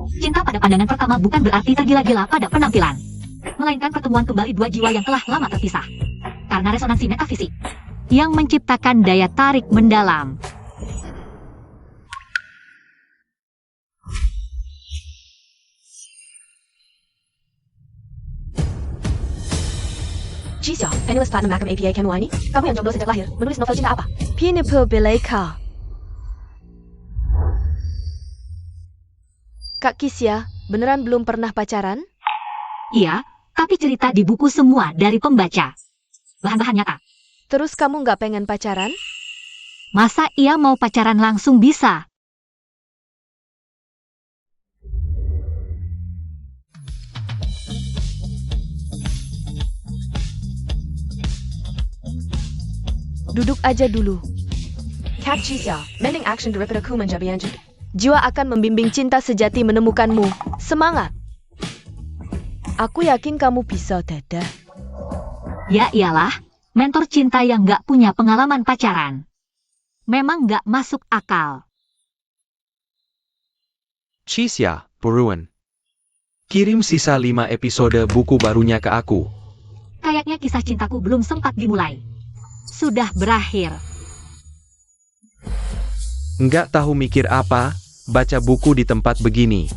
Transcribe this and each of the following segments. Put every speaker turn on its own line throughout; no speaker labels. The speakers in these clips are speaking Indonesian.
Cinta pada pandangan pertama bukan berarti tergila-gila pada penampilan, melainkan pertemuan kembali dua jiwa yang telah lama terpisah. Karena resonansi metafisik yang menciptakan daya tarik mendalam.
Cisha, Penniless Platinum Macam APA Kemuaini, kamu yang jomblo sejak lahir, menulis novel cinta apa?
Pineapple Beleka. Kak Kisya, beneran belum pernah pacaran?
Iya, tapi cerita di buku semua dari pembaca. Bahan-bahan nyata.
Terus kamu nggak pengen pacaran?
Masa ia mau pacaran langsung bisa?
Duduk aja dulu.
Kak Cisha, mending action daripada ku menjadi anjing.
Jiwa akan membimbing cinta sejati menemukanmu. Semangat! Aku yakin kamu bisa, Dadah.
Ya iyalah, mentor cinta yang nggak punya pengalaman pacaran. Memang nggak masuk akal.
Cisha, buruan. Kirim sisa 5 episode buku barunya ke aku.
Kayaknya kisah cintaku belum sempat dimulai. Sudah berakhir.
Nggak tahu mikir apa, baca buku di tempat begini.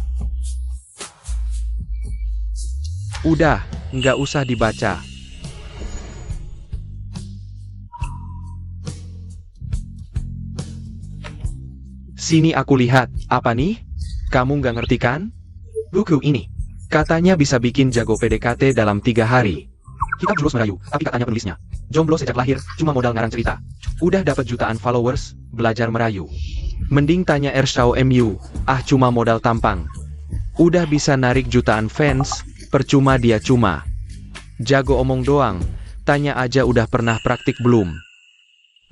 Udah, nggak usah dibaca. Sini aku lihat, apa nih? Kamu nggak ngerti kan? Buku ini, katanya bisa bikin jago PDKT dalam 3 hari. Kita jurus merayu, tapi katanya penulisnya jomblo sejak lahir, cuma modal ngarang cerita. Udah dapat jutaan followers, belajar merayu. Mending tanya Ershau MU, cuma modal tampang. Udah bisa narik jutaan fans, percuma dia cuma jago omong doang. Tanya aja udah pernah praktik belum?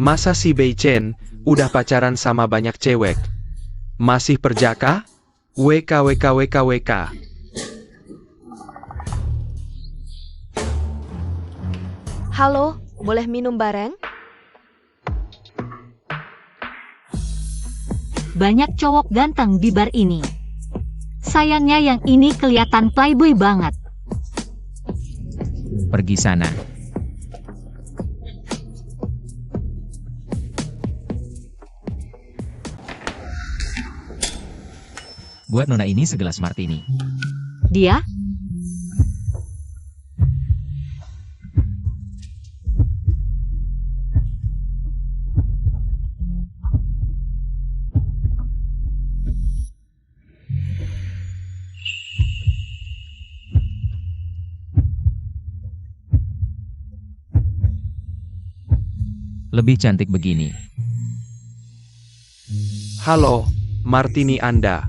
Masa si Bei Chen udah pacaran sama banyak cewek? Masih perjaka? WK.
Halo, boleh minum bareng?
Banyak cowok ganteng di bar ini. Sayangnya yang ini kelihatan playboy banget.
Pergi sana. Buat nona ini segelas martini.
Dia?
Lebih cantik begini.
Halo, martini Anda.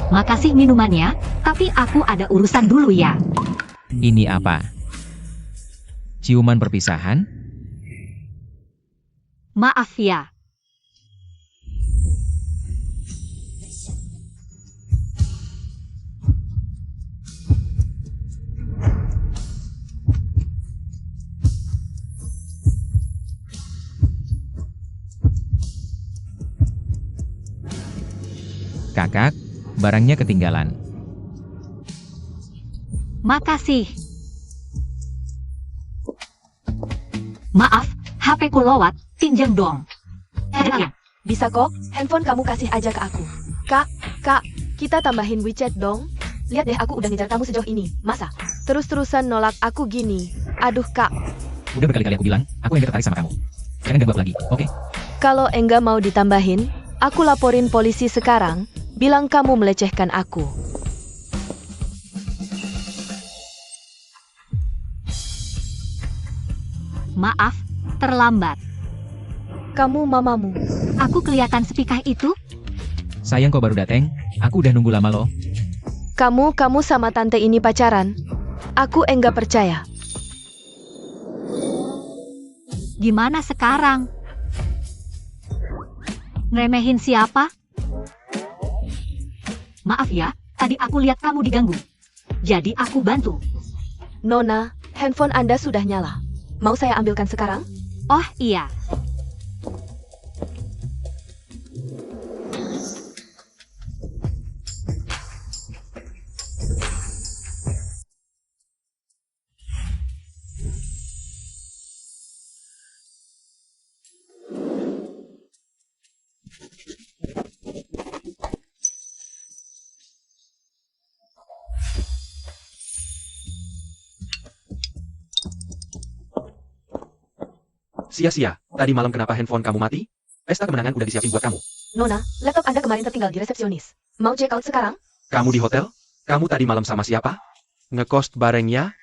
Makasih minumannya, tapi aku ada urusan dulu ya.
Ini apa? Ciuman perpisahan?
Maaf ya.
Kakak, barangnya ketinggalan.
Makasih. Maaf, HP-ku lowat, pinjam dong. Ya.
Bisa kok, handphone kamu kasih aja ke aku. Kak, kita tambahin WeChat dong.
Lihat deh, aku udah ngejar kamu sejauh ini. Masa?
Terus-terusan nolak aku gini. Aduh kak,
Udah berkali-kali aku bilang, aku enggak tertarik sama kamu. Jangan gabak lagi, oke?
kalau enggak mau ditambahin, aku laporin polisi sekarang. Bilang kamu melecehkan aku.
Maaf, terlambat.
Kamu mamamu.
Aku kelihatan sepikah itu?
Sayang kau baru dateng, aku udah nunggu lama loh.
Kamu sama tante ini pacaran. Aku enggak percaya.
Gimana sekarang? Ngeremehin siapa? Maaf ya, tadi aku lihat kamu diganggu. Jadi aku bantu.
Nona, handphone Anda sudah nyala.
Mau saya ambilkan sekarang?
Oh iya.
Sia-sia, tadi malam kenapa handphone kamu mati? Pesta kemenangan udah disiapin buat kamu.
Nona, laptop Anda kemarin tertinggal di resepsionis. Mau check out sekarang?
Kamu di hotel? Kamu tadi malam sama siapa? Ngekos bareng ya?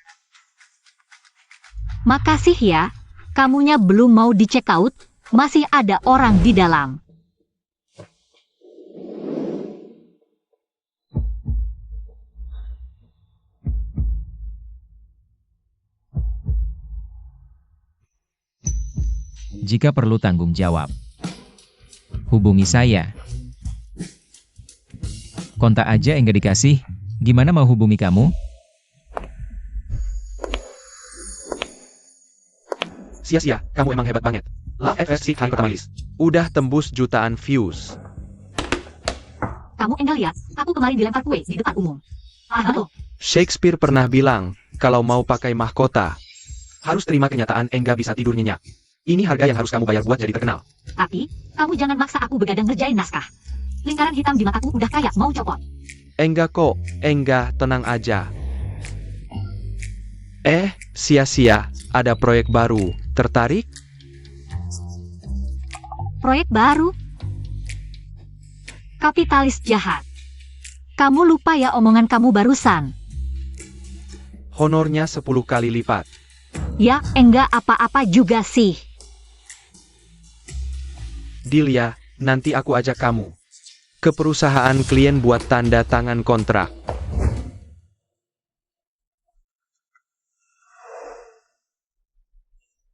Makasih ya, kamunya belum mau di check out, masih ada orang di dalam.
Jika perlu tanggung jawab, hubungi saya. Kontak aja enggak dikasih, gimana mau hubungi kamu?
Sia-sia, kamu emang hebat banget. Love FSC hari pertama list. Udah tembus jutaan views.
Kamu enggak lihat, aku kemarin dilempar kue di depan umum. Halo,
Shakespeare pernah bilang, kalau mau pakai mahkota, harus terima kenyataan enggak bisa tidur nyenyak. Ini harga yang harus kamu bayar buat jadi terkenal.
tapi kamu jangan maksa aku begadang ngerjain naskah. Lingkaran hitam di mataku udah kayak mau copot.
Enggak kok, enggak, tenang aja. Sia-sia, ada proyek baru. Tertarik?
Proyek baru? Kapitalis jahat. Kamu lupa ya omongan kamu barusan.
Honornya 10 kali lipat.
Ya, enggak apa-apa juga sih.
Deal ya, nanti aku ajak kamu ke perusahaan klien buat tanda tangan kontrak.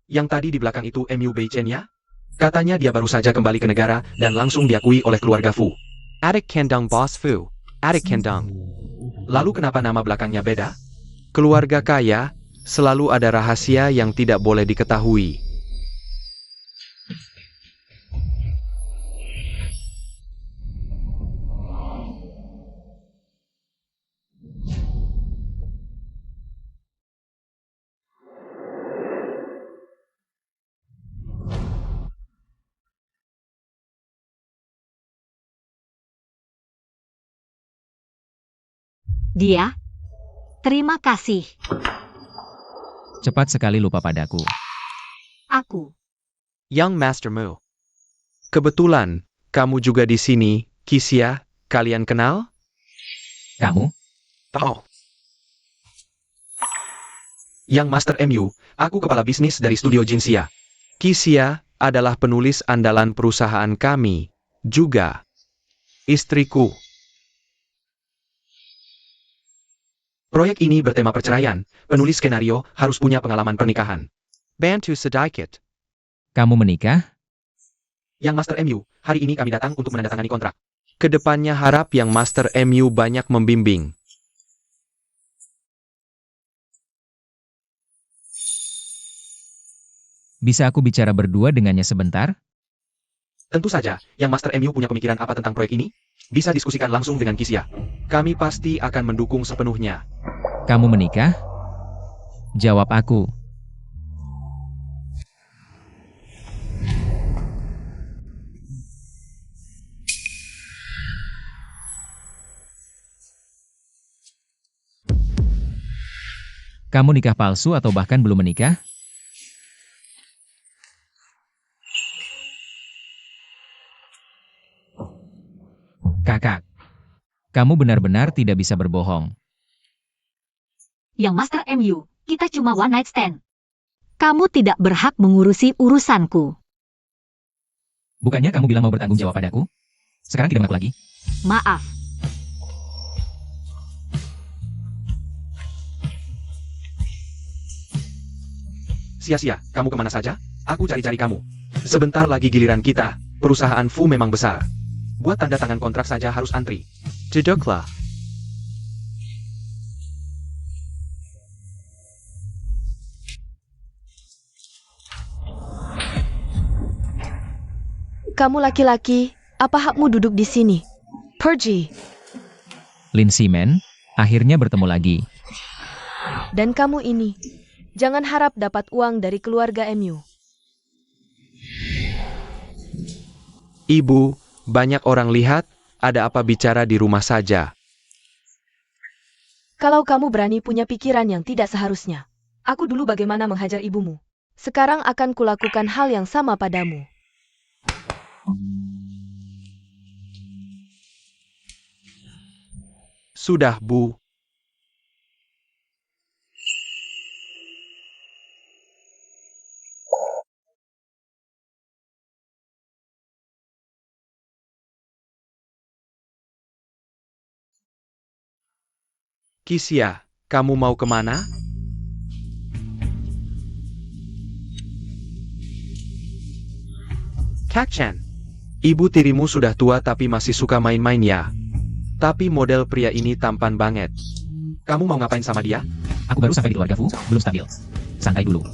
Yang tadi di belakang itu MU Beichen ya? Katanya dia baru saja kembali ke negara dan langsung diakui oleh keluarga Fu. Adik Kendang Bos Fu. Adik Kendang. Lalu kenapa nama belakangnya beda? Keluarga kaya, selalu ada rahasia yang tidak boleh diketahui.
Dia? Terima kasih.
Cepat sekali lupa padaku.
Aku.
Young Master Mu. Kebetulan, kamu juga di sini, Kisya, kalian kenal?
Kamu?
Tahu. Young Master MU, aku kepala bisnis dari studio Jinxia. Kisya adalah penulis andalan perusahaan kami, juga istriku. Proyek ini bertema perceraian, penulis skenario harus punya pengalaman pernikahan. Bantu sedikit.
Kamu menikah?
Yang Master MU, hari ini kami datang untuk menandatangani kontrak. Kedepannya harap Yang Master MU banyak membimbing.
Bisa aku bicara berdua dengannya sebentar?
Tentu saja, Yang Master MU punya pemikiran apa tentang proyek ini? Bisa diskusikan langsung dengan Kisya. Kami pasti akan mendukung sepenuhnya.
Kamu menikah? Jawab aku. Kamu nikah palsu atau bahkan belum menikah? Kakak, kamu benar-benar tidak bisa berbohong.
Yang Master MU, kita cuma one night stand. Kamu tidak berhak mengurusi urusanku.
Bukannya kamu bilang mau bertanggung jawab padaku? Sekarang tidak mengaku lagi?
Maaf.
Sia-sia, kamu kemana saja? Aku cari-cari kamu. Sebentar lagi giliran kita. Perusahaan Fu memang besar. Buat tanda tangan kontrak saja harus antri. Cedoklah.
Kamu laki-laki, apa hakmu duduk di sini? Pergi.
Lin Simen, akhirnya bertemu lagi.
Dan kamu ini, jangan harap dapat uang dari keluarga MU.
Ibu, banyak orang lihat, ada apa bicara di rumah saja.
Kalau kamu berani punya pikiran yang tidak seharusnya. Aku dulu bagaimana menghajar ibumu. Sekarang akan kulakukan hal yang sama padamu.
Sudah, Bu. Kisya, kamu mau kemana? Kak-chan, ibu tirimu sudah tua tapi masih suka main-main ya. Tapi model pria ini tampan banget. Kamu mau ngapain sama dia?
Aku baru sampai di keluarga Fu, belum stabil. Santai dulu.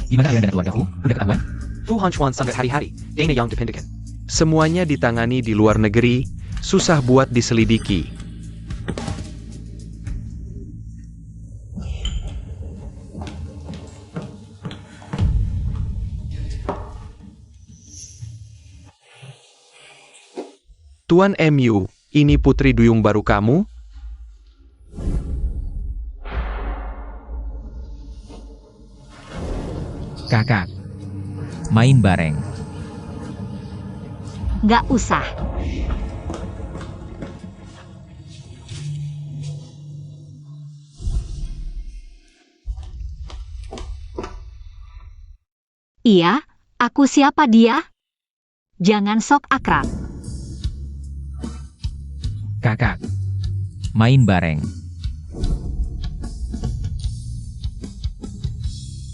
Gimana kalian dengan keluarga Fu? Udah ketahuan?
Fu Hanchuan sangat hari-hari, Dana yang dependent. Semuanya ditangani di luar negeri, susah buat diselidiki. Tuan MU, ini putri duyung baru kamu?
Kakak. Main bareng.
Nggak usah. Iya, aku siapa dia? Jangan sok akrab.
Kakak. Main bareng.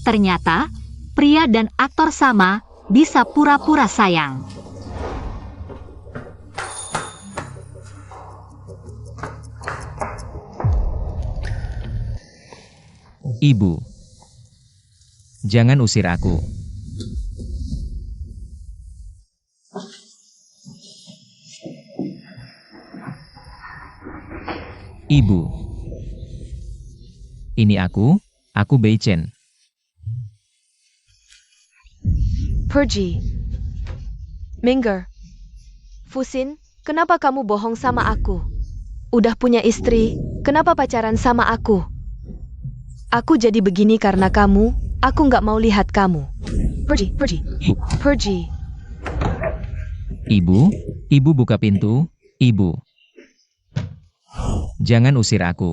Ternyata, pria dan aktor sama, bisa pura-pura sayang.
Ibu. Jangan usir aku. Ibu. Ini aku Beichen.
Pergi. Minger. Fusin, kenapa kamu bohong sama aku? Udah punya istri, kenapa pacaran sama aku? Aku jadi begini karena kamu, aku nggak mau lihat kamu. Pergi, pergi, pergi.
Ibu buka pintu, Ibu. Jangan usir aku.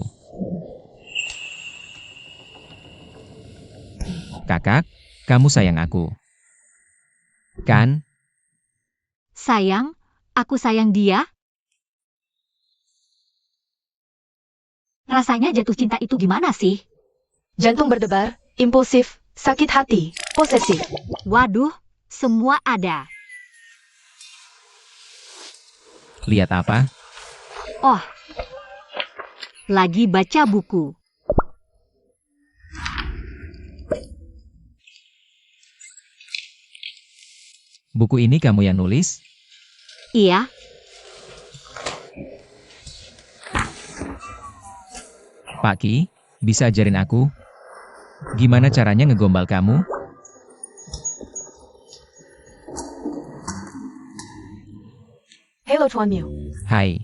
Kakak, kamu sayang aku. Kan?
Sayang, aku sayang dia. Rasanya jatuh cinta itu gimana sih?
Jantung berdebar, impulsif, sakit hati, posesif.
Waduh, semua ada.
Lihat apa?
Oh, lagi baca buku.
Buku ini kamu yang nulis?
Iya,
Pak Ki, bisa ajarin aku? Gimana caranya ngegombal kamu?
Hello Tuan Miu.
Hai,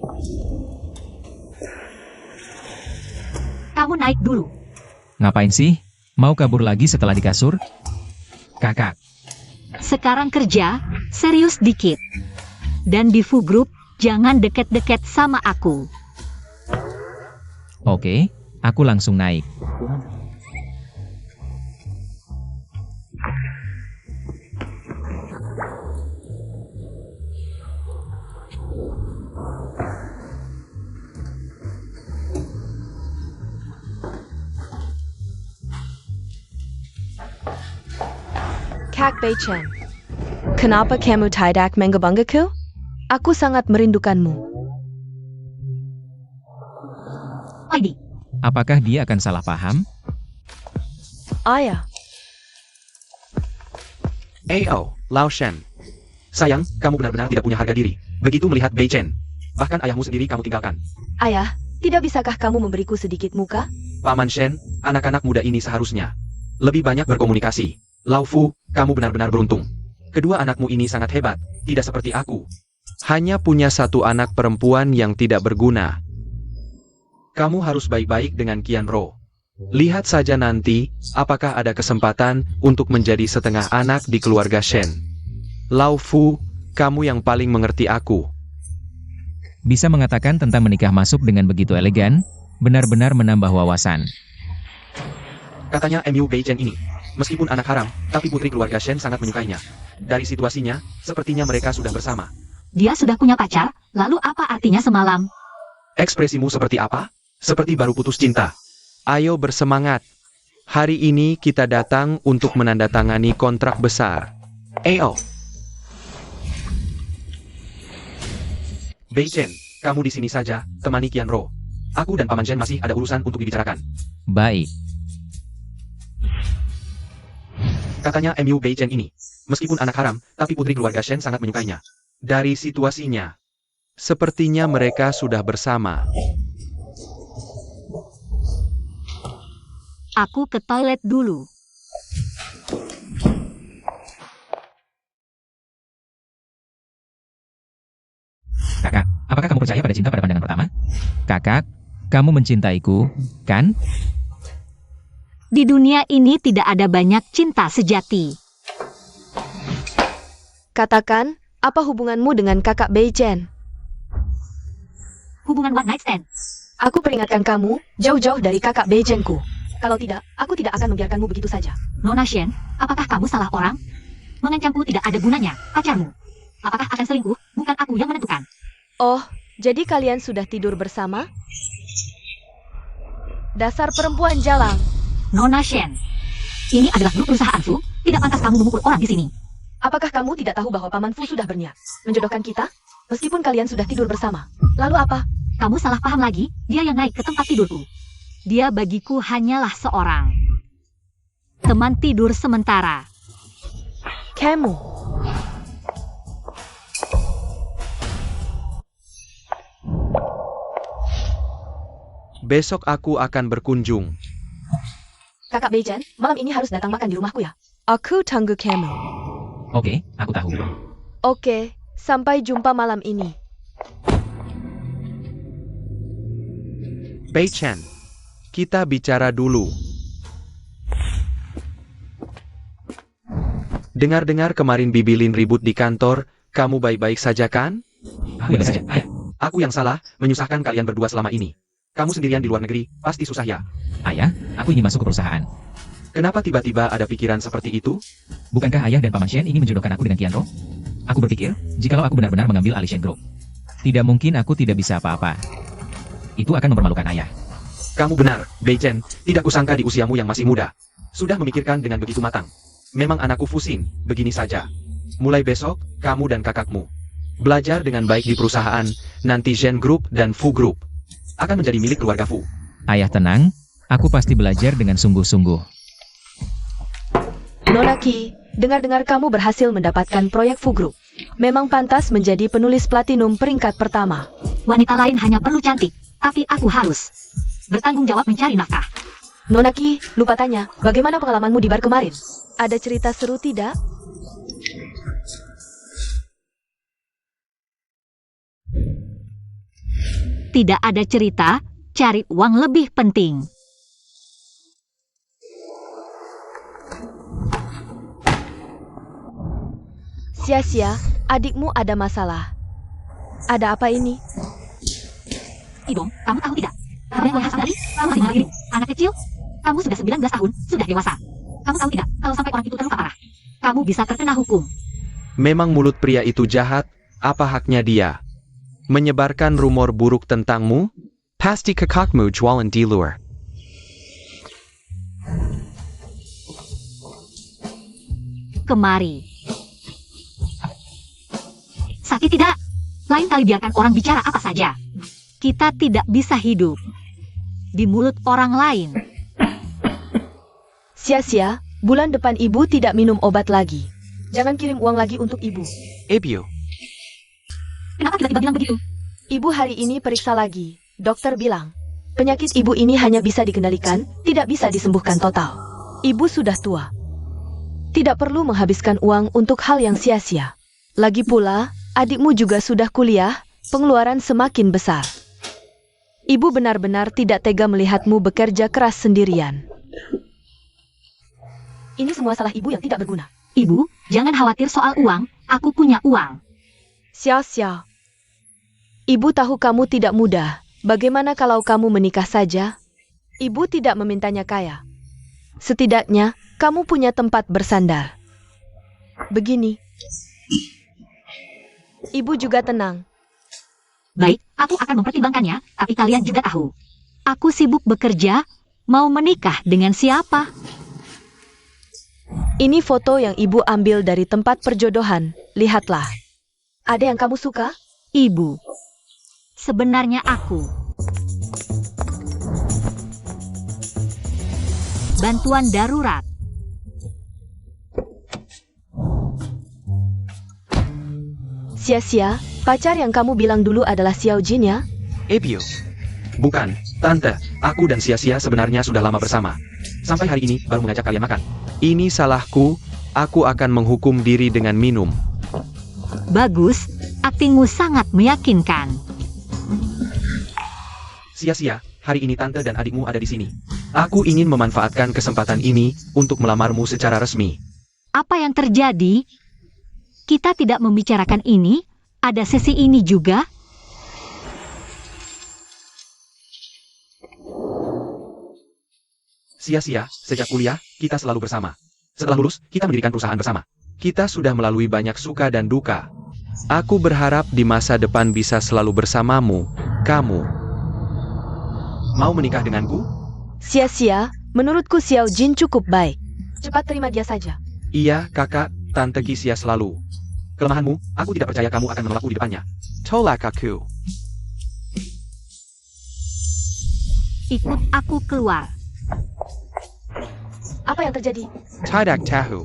kamu naik dulu.
ngapain sih? Mau kabur lagi setelah di kasur? Kakak,
Sekarang kerja, serius dikit. Dan di Fu Group, jangan deket-deket sama aku.
oke, aku langsung naik.
Kak Beichen. Kenapa kamu tidak menggabungku? Aku sangat merindukanmu.
Heidi,
Apakah dia akan salah paham?
Ayah,
Ao, Lao Shen. Sayang, kamu benar-benar tidak punya harga diri. Begitu melihat Bei Chen. Bahkan ayahmu sendiri kamu tinggalkan.
Ayah, tidak bisakah kamu memberiku sedikit muka?
Paman Shen, anak-anak muda ini seharusnya lebih banyak berkomunikasi. Lao Fu, kamu benar-benar beruntung. Kedua anakmu ini sangat hebat, tidak seperti aku. Hanya punya satu anak perempuan yang tidak berguna. Kamu harus baik-baik dengan Qian Ro. Lihat saja nanti, apakah ada kesempatan untuk menjadi setengah anak di keluarga Shen. Lao Fu, kamu yang paling mengerti aku.
Bisa mengatakan tentang menikah masuk dengan begitu elegan, benar-benar menambah wawasan.
Katanya Mu Beichen ini, meskipun anak haram, tapi putri keluarga Shen sangat menyukainya. Dari situasinya, sepertinya mereka sudah bersama.
Dia sudah punya pacar, lalu apa artinya semalam?
Ekspresimu seperti apa? Seperti baru putus cinta. Ayo bersemangat. Hari ini kita datang untuk menandatangani kontrak besar. Ayo. Beichen, kamu di sini saja, temani Qianro. Aku dan Paman Shen masih ada urusan untuk dibicarakan.
Baik.
Katanya Mu Beichen ini, meskipun anak haram, tapi putri keluarga Shen sangat menyukainya. Dari situasinya, sepertinya mereka sudah bersama.
Aku ke toilet dulu.
Kakak, apakah kamu percaya pada cinta pada pandangan pertama? Kakak, kamu mencintaiku, kan?
Di dunia ini tidak ada banyak cinta sejati.
Katakan, apa hubunganmu dengan kakak Beichen?
Hubungan one night stand.
Aku peringatkan kamu, jauh-jauh dari kakak Beichenku. Kalau tidak, aku tidak akan membiarkanmu begitu saja.
Nona Shen, apakah kamu salah orang? Mengancamku tidak ada gunanya, pacarmu. Apakah akan selingkuh? Bukan aku yang menentukan.
Oh, jadi kalian sudah tidur bersama? Dasar perempuan jalang.
Nona Shen, ini adalah grup perusahaan Fu. Tidak pantas kamu memukul orang di sini.
Apakah kamu tidak tahu bahwa Paman Fu sudah berniat menjodohkan kita? Meskipun kalian sudah tidur bersama. Lalu apa?
Kamu salah paham lagi, dia yang naik ke tempat tidurku. Dia bagiku hanyalah seorang teman tidur sementara.
Kamu.
Besok aku akan berkunjung.
Kakak Beichen, malam ini harus datang makan di rumahku ya.
Aku tunggu kamu.
Oke, aku tahu.
Oke, sampai jumpa malam ini.
Beichen, kita bicara dulu. Dengar-dengar kemarin Bibilin ribut di kantor, kamu baik-baik saja kan?
Aku baik saja, ayah.
Aku yang salah, menyusahkan kalian berdua selama ini. Kamu sendirian di luar negeri, pasti susah ya.
Ayah, aku ingin masuk ke perusahaan.
Kenapa tiba-tiba ada pikiran seperti itu?
Bukankah ayah dan Paman Shen ingin menjodohkan aku dengan Qianro? Aku berpikir, jikalau aku benar-benar mengambil alih Shen Group, tidak mungkin aku tidak bisa apa-apa. Itu akan mempermalukan ayah.
Kamu benar, Beichen, tidak kusangka di usiamu yang masih muda. Sudah memikirkan dengan begitu matang. Memang anakku Fusin, begini saja. Mulai besok, kamu dan kakakmu belajar dengan baik di perusahaan, nanti Shen Group dan Fu Group akan menjadi milik keluarga Fu.
Ayah tenang, aku pasti belajar dengan sungguh-sungguh.
Nona Qi, dengar-dengar kamu berhasil mendapatkan proyek Fu Group. Memang pantas menjadi penulis platinum peringkat pertama.
Wanita lain hanya perlu cantik, tapi aku harus bertanggung jawab mencari nafkah.
Nona Qi, lupa tanya, bagaimana pengalamanmu di bar kemarin?
Ada cerita seru tidak?
Tidak ada cerita, cari uang lebih penting.
Sia-sia, adikmu ada masalah. Ada apa ini?
Ibong, kamu tahu tidak? Kamu yang khas dari, kamu masih melirik. Anak kecil, kamu sudah 19 tahun, sudah dewasa. Kamu tahu tidak, kalau sampai orang itu terluka parah, kamu bisa terkena hukum.
Memang mulut pria itu jahat, apa haknya dia menyebarkan rumor buruk tentangmu? Pasti kakakmu jualan di luar.
Kemari. Sakit tidak? Lain kali biarkan orang bicara apa saja. Kita tidak bisa hidup di mulut orang lain.
Sia-sia, bulan depan ibu tidak minum obat lagi.
Jangan kirim uang lagi untuk ibu.
Ebio,
Kenapa tiba-tiba bilang begitu?
Ibu hari ini periksa lagi. Dokter bilang, penyakit ibu ini hanya bisa dikendalikan, tidak bisa disembuhkan total. Ibu sudah tua. Tidak perlu menghabiskan uang untuk hal yang sia-sia. Lagi pula, adikmu juga sudah kuliah, pengeluaran semakin besar. Ibu benar-benar tidak tega melihatmu bekerja keras sendirian.
Ini semua salah ibu yang tidak berguna.
Ibu, jangan khawatir soal uang, aku punya uang.
Xiao Xiao. Ibu tahu kamu tidak mudah. Bagaimana kalau kamu menikah saja? Ibu tidak memintanya kaya. Setidaknya, kamu punya tempat bersandar. Begini. Ibu juga tenang.
Baik, aku akan mempertimbangkannya, tapi kalian juga tahu. Aku sibuk bekerja, mau menikah dengan siapa?
Ini foto yang ibu ambil dari tempat perjodohan. Lihatlah.
Ada yang kamu suka?
Ibu. Sebenarnya aku. Bantuan darurat.
Sia-sia, pacar yang kamu bilang dulu adalah Xiao Jin ya?
Epio. Bukan, Tante. Aku dan Sia-Sia sebenarnya sudah lama bersama. Sampai hari ini baru mengajak kalian makan. Ini salahku. Aku akan menghukum diri dengan minum.
Bagus, aktingmu sangat meyakinkan.
Sia-Sia, hari ini Tante dan adikmu ada di sini. Aku ingin memanfaatkan kesempatan ini untuk melamarmu secara resmi.
Apa yang terjadi? Kita tidak membicarakan ini? Ada sesi ini juga?
Sia-Sia, sejak kuliah, kita selalu bersama. Setelah lulus, kita mendirikan perusahaan bersama. Kita sudah melalui banyak suka dan duka. Aku berharap di masa depan bisa selalu bersamamu. Kamu mau menikah denganku?
Sia-sia, menurutku Xiao Jin cukup baik.
Cepat terima dia saja.
Iya, kakak, Tante Kisia selalu. Kelemahanmu, aku tidak percaya kamu akan menolakku di depannya. Tolak aku.
Ikut aku keluar.
Apa yang terjadi?
Tidak tahu.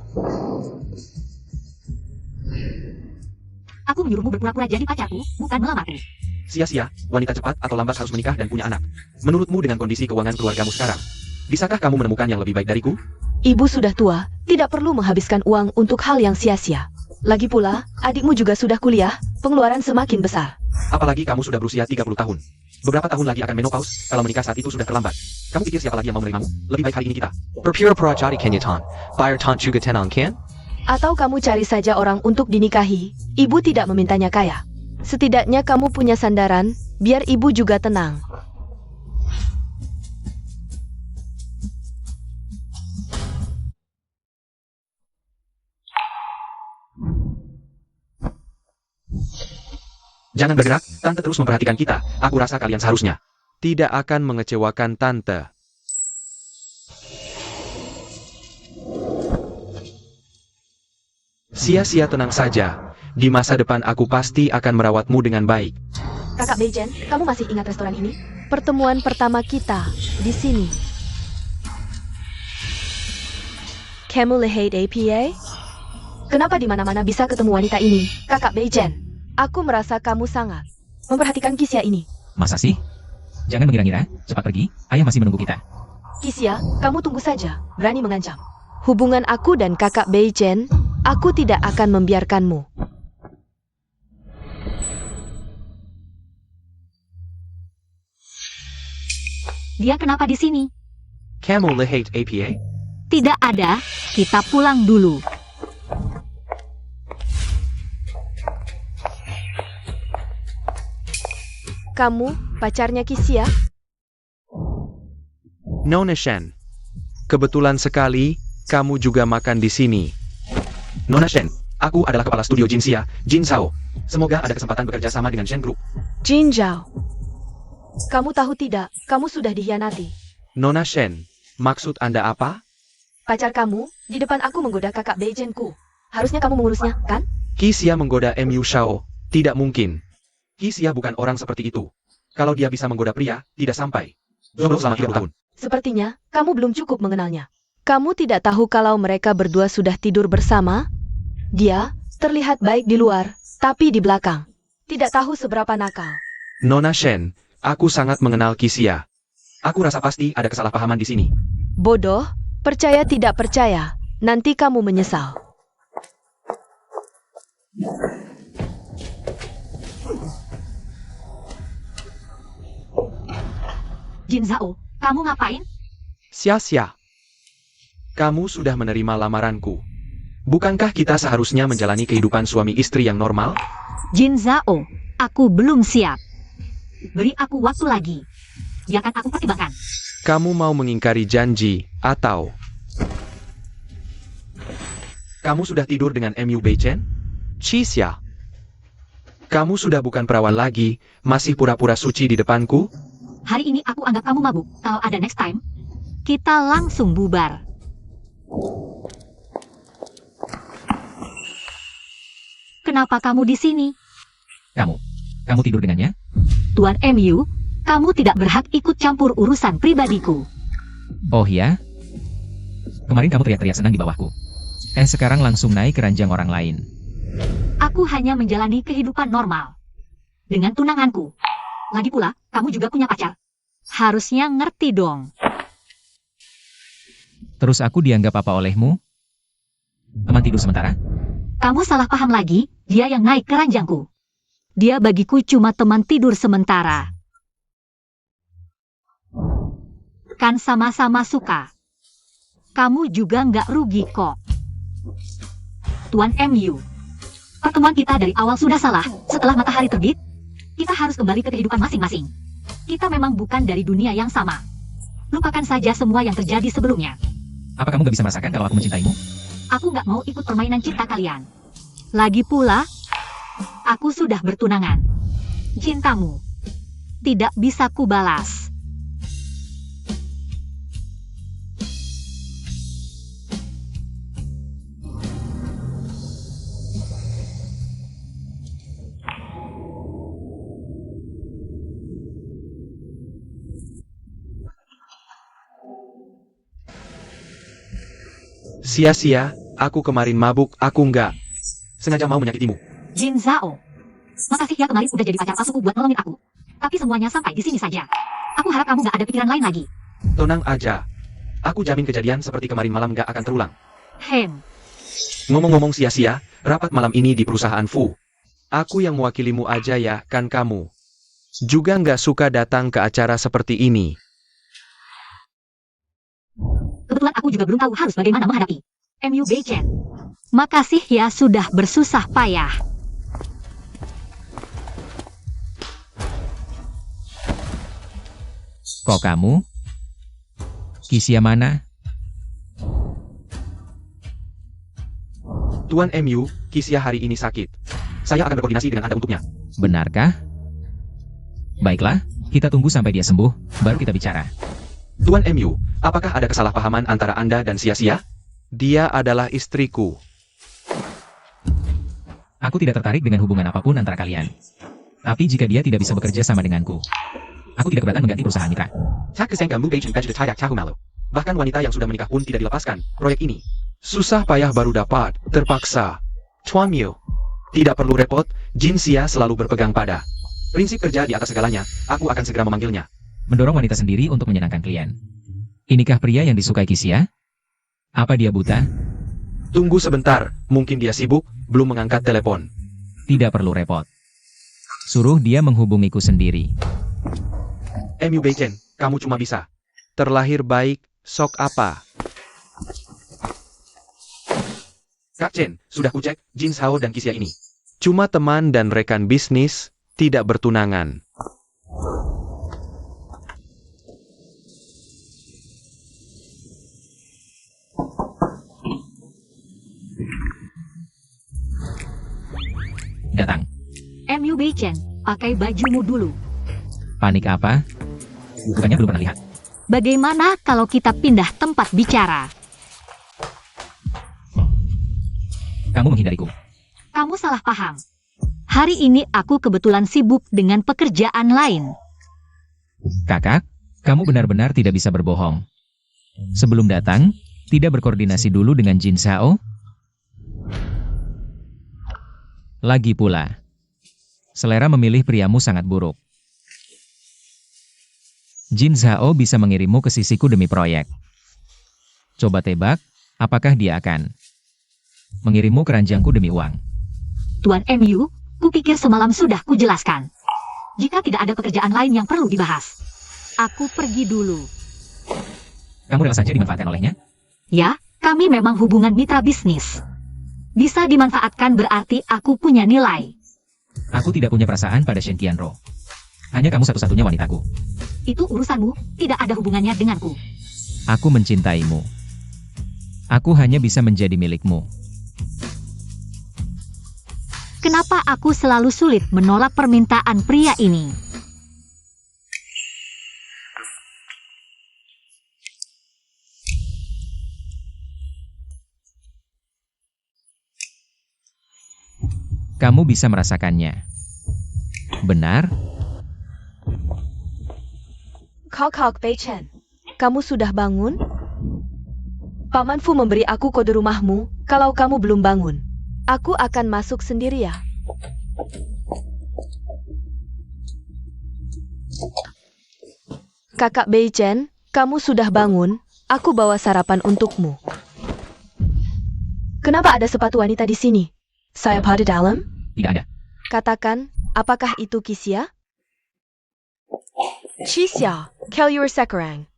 Aku menyuruhmu berpura-pura jadi pacarku, bukan melamarku.
Sia-sia, wanita cepat atau lambat harus menikah dan punya anak. Menurutmu dengan kondisi keuangan keluargamu sekarang, bisakah kamu menemukan yang lebih baik dariku?
Ibu sudah tua, tidak perlu menghabiskan uang untuk hal yang sia-sia. Lagi pula, adikmu juga sudah kuliah, pengeluaran semakin besar.
Apalagi kamu sudah berusia 30 tahun. Beberapa tahun lagi akan menopause, kalau menikah saat itu sudah terlambat. Kamu pikir siapa lagi yang mau menerimamu? Lebih baik hari ini kita. Berpura-pura jadi kenyataan. Bayar tant juga tenang kan?
Atau kamu cari saja orang untuk dinikahi, ibu tidak memintanya kaya. Setidaknya kamu punya sandaran, biar ibu juga tenang.
Jangan bergerak, Tante terus memperhatikan kita. Aku rasa kalian seharusnya tidak akan mengecewakan Tante. Sia-sia tenang saja. Di masa depan aku pasti akan merawatmu dengan baik.
Kakak Beijen, kamu masih ingat restoran ini?
Pertemuan pertama kita, di sini. Kamu lihat APA?
Kenapa di mana-mana bisa ketemu wanita ini? Kakak Beijen,
Aku merasa kamu sangat.
memperhatikan Kisia ini.
Masa sih? Jangan mengira-ngira, cepat pergi, ayah masih menunggu kita.
Kisia, kamu tunggu saja, berani mengancam.
Hubungan aku dan kakak Beijen, aku tidak akan membiarkanmu.
Dia kenapa di sini?
Kamu lihat APA?
Tidak ada, kita pulang dulu.
Kamu, pacarnya Kisia?
Nona Shen. Kebetulan sekali, kamu juga makan di sini. Nona Shen, aku adalah kepala studio Jinxia, Jin Sao. Semoga ada kesempatan bekerja sama dengan Shen Group.
Jin Zhao. Kamu tahu tidak, kamu sudah dikhianati.
Nona Shen, maksud Anda apa?
Pacar kamu, di depan aku menggoda kakak Beijenku. Harusnya kamu mengurusnya, kan?
Kisia menggoda Mu Shao. Tidak mungkin. Kisia bukan orang seperti itu. Kalau dia bisa menggoda pria, tidak sampai. Jomblo selama 30 tahun.
Sepertinya, kamu belum cukup mengenalnya.
Kamu tidak tahu kalau mereka berdua sudah tidur bersama? Dia terlihat baik di luar, tapi di belakang. Tidak tahu seberapa nakal.
Nona Shen, aku sangat mengenal Kisia. Aku rasa pasti ada kesalahpahaman di sini.
Bodoh, percaya tidak percaya, nanti kamu menyesal.
Jin Zhao, kamu ngapain?
Sia-sia. Kamu sudah menerima lamaranku. Bukankah kita seharusnya menjalani kehidupan suami istri yang normal?
Jin Zhao, aku belum siap. Beri aku waktu lagi. Biarkan aku pertimbangkan.
Kamu mau mengingkari janji, atau... Kamu sudah tidur dengan Mu Beichen? Cia. Kamu sudah bukan perawan lagi, masih pura-pura suci di depanku?
Hari ini aku anggap kamu mabuk. Kalau ada next time, kita langsung bubar. Kenapa kamu di sini?
Kamu tidur dengannya?
Tuan Mu, kamu tidak berhak ikut campur urusan pribadiku.
Oh ya? Kemarin kamu teriak-teriak senang di bawahku. Sekarang langsung naik ke ranjang orang lain.
Aku hanya menjalani kehidupan normal. Dengan tunanganku. Lagi pula, kamu juga punya pacar. Harusnya ngerti dong.
Terus aku dianggap apa olehmu? Teman tidur sementara?
Kamu salah paham lagi, dia yang naik ke ranjangku. Dia bagiku cuma teman tidur sementara. Kan sama-sama suka. Kamu juga nggak rugi kok. Tuan Mu, pertemuan kita dari awal sudah salah. Setelah matahari terbit, kita harus kembali ke kehidupan masing-masing. Kita memang bukan dari dunia yang sama. Lupakan saja semua yang terjadi sebelumnya.
Apa kamu gak bisa merasakan kalau aku mencintaimu?
Aku nggak mau ikut permainan cinta kalian. Lagi pula, aku sudah bertunangan. Cintamu tidak bisa kubalas.
Sia-sia, aku kemarin mabuk, aku nggak sengaja mau menyakitimu.
Jin Zhao, makasih ya kemarin udah jadi pacar palsuku buat nolongin aku. Tapi semuanya sampai di sini saja. Aku harap kamu nggak ada pikiran lain lagi.
Tenang aja. Aku jamin kejadian seperti kemarin malam nggak akan terulang. Ngomong-ngomong sia-sia, rapat malam ini di perusahaan Fu. Aku yang mewakilimu aja ya, kan kamu juga nggak suka datang ke acara seperti ini.
Kebetulan aku juga belum tahu harus bagaimana menghadapi Mu Beichen. Makasih ya sudah bersusah payah.
Kok kamu? Kisia mana?
Tuan Mu, Kisia hari ini sakit. Saya akan berkoordinasi dengan Anda untuknya.
Benarkah? Baiklah, kita tunggu sampai dia sembuh, baru kita bicara.
Tuan Mu, apakah ada kesalahpahaman antara Anda dan Sia-sia? Dia adalah istriku.
Aku tidak tertarik dengan hubungan apapun antara kalian. Tapi jika dia tidak bisa bekerja sama denganku, aku tidak keberatan mengganti perusahaan mitra.
Bahkan wanita yang sudah menikah pun tidak dilepaskan. Proyek ini susah payah baru dapat, terpaksa. Tuan Mu, tidak perlu repot, Jin Xia selalu berpegang pada prinsip kerja di atas segalanya. Aku akan segera memanggilnya.
Mendorong wanita sendiri untuk menyenangkan klien. Inikah pria yang disukai Kisia? Apa dia buta?
Tunggu sebentar, mungkin dia sibuk, belum mengangkat telepon.
Tidak perlu repot. Suruh dia menghubungiku sendiri.
Mu Beichen, kamu cuma bisa terlahir baik, sok apa? Kak Chen, sudah kucek, Jin Zhao dan Kisia ini cuma teman dan rekan bisnis, tidak bertunangan.
Datang.
Mu Beichen, pakai bajumu dulu.
Panik apa? Bukannya belum pernah lihat.
Bagaimana kalau kita pindah tempat bicara?
Kamu menghindariku.
Kamu salah paham. Hari ini aku kebetulan sibuk dengan pekerjaan lain.
Kakak, kamu benar-benar tidak bisa berbohong. Sebelum datang, tidak berkoordinasi dulu dengan Jin Zhao? Lagi pula, selera memilih priamu sangat buruk. Jin Zhao bisa mengirimmu ke sisiku demi proyek. Coba tebak, apakah dia akan mengirimmu ke ranjangku demi uang?
Tuan Mu, kupikir semalam sudah kujelaskan. Jika tidak ada pekerjaan lain yang perlu dibahas, aku pergi dulu.
Kamu rela saja dimanfaatkan olehnya?
Ya, kami memang hubungan mitra bisnis. Bisa dimanfaatkan berarti aku punya nilai.
Aku tidak punya perasaan pada Shen Qianro. Hanya kamu satu-satunya wanitaku.
Itu urusanmu, tidak ada hubungannya denganku.
Aku mencintaimu. Aku hanya bisa menjadi milikmu.
Kenapa aku selalu sulit menolak permintaan pria ini?
Kamu bisa merasakannya. Benar?
Kok Beichen, kamu sudah bangun? Paman Fu memberi aku kode rumahmu, kalau kamu belum bangun. Aku akan masuk sendiri ya. Kakak Beichen, kamu sudah bangun, aku bawa sarapan untukmu. Kenapa ada sepatu wanita di sini? Saya pada dalam?
Tidak ada.
Katakan, apakah itu Kisya? Cisya, Kelur Sekerang.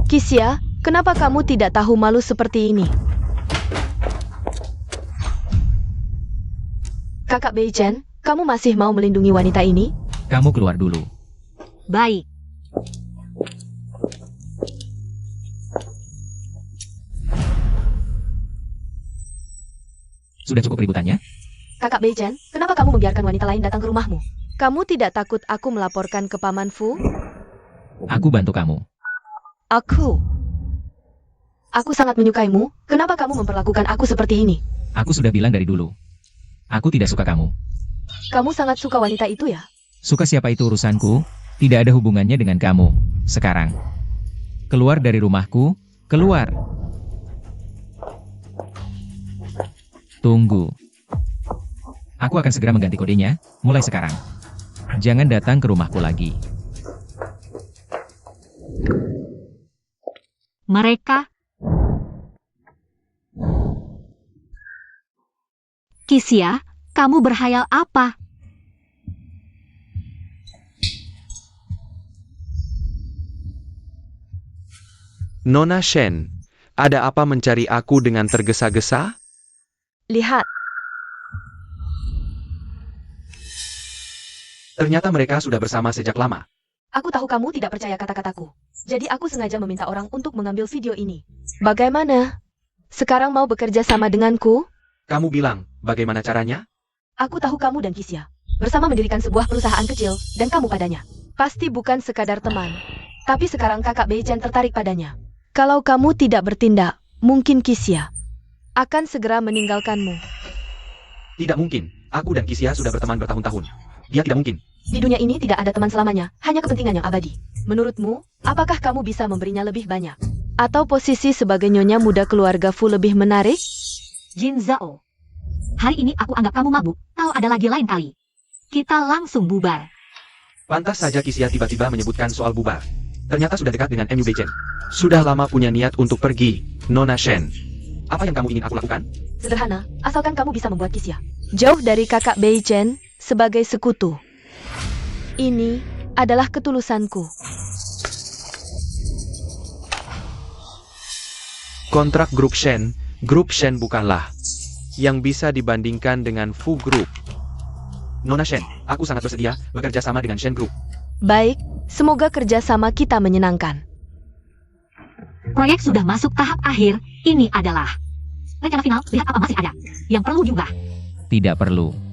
Kisya, kenapa kamu tidak tahu malu seperti ini? Kakak Beichen, kamu masih mau melindungi wanita ini?
Kamu keluar dulu.
Baik.
Sudah cukup ributannya?
Kakak Beichen, kenapa kamu membiarkan wanita lain datang ke rumahmu? Kamu tidak takut aku melaporkan ke Paman Fu?
Aku bantu kamu.
Aku sangat menyukaimu, kenapa kamu memperlakukan aku seperti ini?
Aku sudah bilang dari dulu. Aku tidak suka kamu.
Kamu sangat suka wanita itu ya?
Suka siapa itu urusanku, tidak ada hubungannya dengan kamu. Sekarang. Keluar dari rumahku, keluar. Tunggu. Aku akan segera mengganti kodenya, mulai sekarang. Jangan datang ke rumahku lagi.
Mereka. Kisya, kamu berhayal apa?
Nona Shen, ada apa mencari aku dengan tergesa-gesa?
Lihat,
Ternyata mereka sudah bersama sejak lama.
Aku tahu kamu tidak percaya kata-kataku. Jadi aku sengaja meminta orang untuk mengambil video ini.
bagaimana? Sekarang mau bekerja sama denganku?
Kamu bilang, bagaimana caranya?
Aku tahu kamu dan Kisya bersama mendirikan sebuah perusahaan kecil dan kamu padanya.
Pasti bukan sekadar teman.
Tapi sekarang kakak Beichen tertarik padanya.
Kalau kamu tidak bertindak, mungkin Kisya akan segera meninggalkanmu.
Tidak mungkin. Aku dan Kisya sudah berteman bertahun-tahun. Dia tidak mungkin.
Di dunia ini tidak ada teman selamanya, hanya kepentingan yang abadi. Menurutmu, apakah kamu bisa memberinya lebih banyak?
Atau posisi sebagai nyonya muda keluarga Fu lebih menarik?
Jin Zhao. Hari ini aku anggap kamu mabuk, atau ada lagi lain kali. Kita langsung bubar.
Pantas saja Kisya tiba-tiba menyebutkan soal bubar. Ternyata sudah dekat dengan MU Beichen. Sudah lama punya niat untuk pergi, Nona Shen. Apa yang kamu ingin aku lakukan?
Sederhana, asalkan kamu bisa membuat Kisya.
Jauh dari kakak Beichen sebagai sekutu. Ini adalah ketulusanku.
Kontrak Grup Shen bukanlah yang bisa dibandingkan dengan Fu Group. Nona Shen, aku sangat bersedia bekerja sama dengan Shen Group.
Baik, semoga kerjasama kita menyenangkan.
Proyek sudah masuk tahap akhir, ini adalah rencana final, lihat apa masih ada. Yang perlu juga.
Tidak perlu.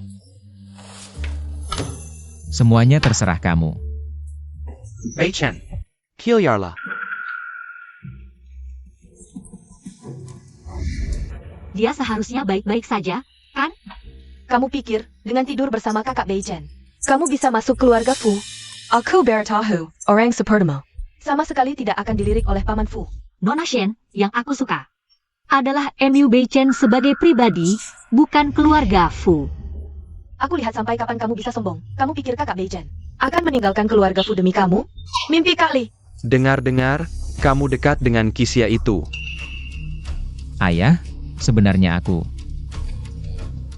Semuanya terserah kamu.
Beichen, Kilyarla.
Dia seharusnya baik-baik saja, kan?
Kamu pikir, dengan tidur bersama kakak Beichen,
Kamu bisa masuk keluarga Fu.
aku bertahu, orang sepertimu, sama sekali tidak akan dilirik oleh Paman Fu.
Nona Shen, yang aku suka, adalah MU Beichen sebagai pribadi, bukan keluarga Fu.
Aku lihat sampai kapan kamu bisa sombong. Kamu pikir kakak Beichen akan meninggalkan keluarga Fu demi kamu? Mimpi kali.
Dengar-dengar, kamu dekat dengan Kisya itu.
Ayah, sebenarnya aku.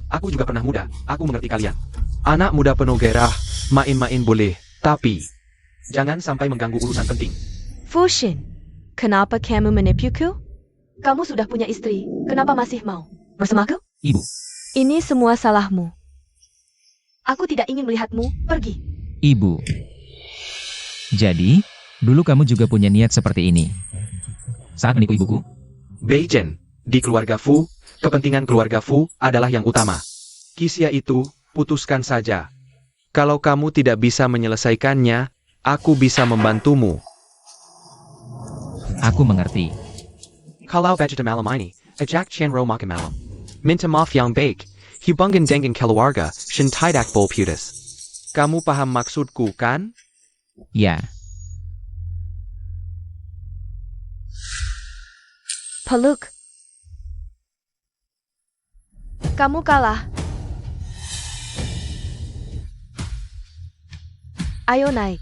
Aku juga pernah muda, aku mengerti kalian. Anak muda penuh gairah, main-main boleh, tapi Jangan sampai mengganggu urusan penting.
Fushin, kenapa kamu menipuku?
Kamu sudah punya istri, kenapa masih mau bersamaku?
Ibu,
Ini semua salahmu.
Aku tidak ingin melihatmu pergi.
ibu. Jadi, dulu kamu juga punya niat seperti ini. Saat menipu ibuku,
Beijen, di keluarga Fu, kepentingan keluarga Fu adalah yang utama. Kisya itu, putuskan saja. Kalau kamu tidak bisa menyelesaikannya, aku bisa membantumu.
aku mengerti.
Kalau budget malam ini, ajak Chenro makan malam. Minta maaf yang baik, hubungan dengan keluarga, shin tidak boleh putus. Kamu paham maksudku kan?
Ya,
Peluk. Kamu kalah. Ayo naik.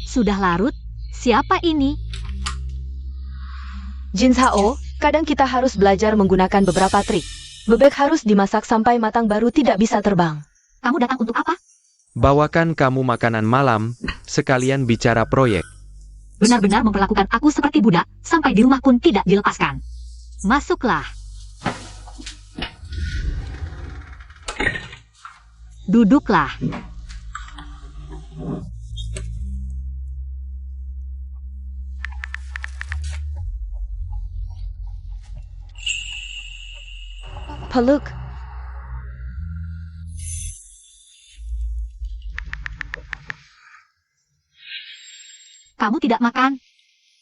Sudah larut? Siapa ini?
Jin Hao, kadang kita harus belajar menggunakan beberapa trik. Bebek harus dimasak sampai matang baru tidak bisa terbang.
Kamu datang untuk apa?
Bawakan kamu makanan malam, sekalian bicara proyek.
Benar-benar memperlakukan aku seperti budak, sampai di rumah pun tidak dilepaskan. Masuklah. Duduklah.
Peluk.
Kamu tidak makan?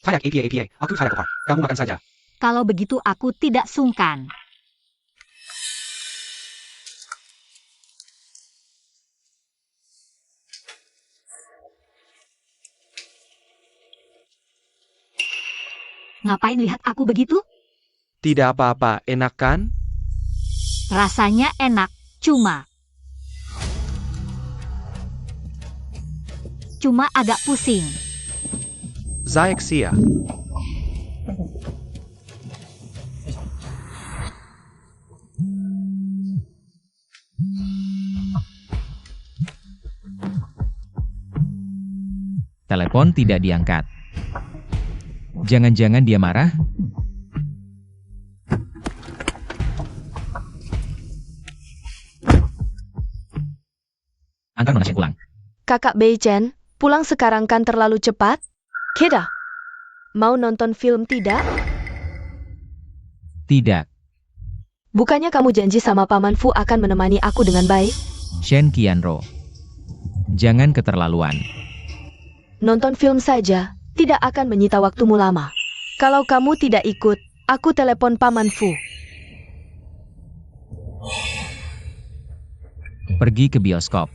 Saya APA, aku saya keluar. Kamu makan saja.
Kalau begitu aku tidak sungkan. Ngapain lihat aku begitu?
Tidak apa-apa, enak kan?
Rasanya enak, cuma agak pusing.
Zaexia.
Telepon tidak diangkat. Jangan-jangan dia marah? Angkat Nona Shen ulang.
Kakak Beijen, pulang sekarang kan terlalu cepat? Kita. Mau nonton film tidak?
Tidak.
Bukannya kamu janji sama Paman Fu akan menemani aku dengan baik?
Shen Qianro. Jangan keterlaluan.
Nonton film saja, tidak akan menyita waktumu lama.
Kalau kamu tidak ikut, aku telepon Paman Fu.
Pergi ke bioskop.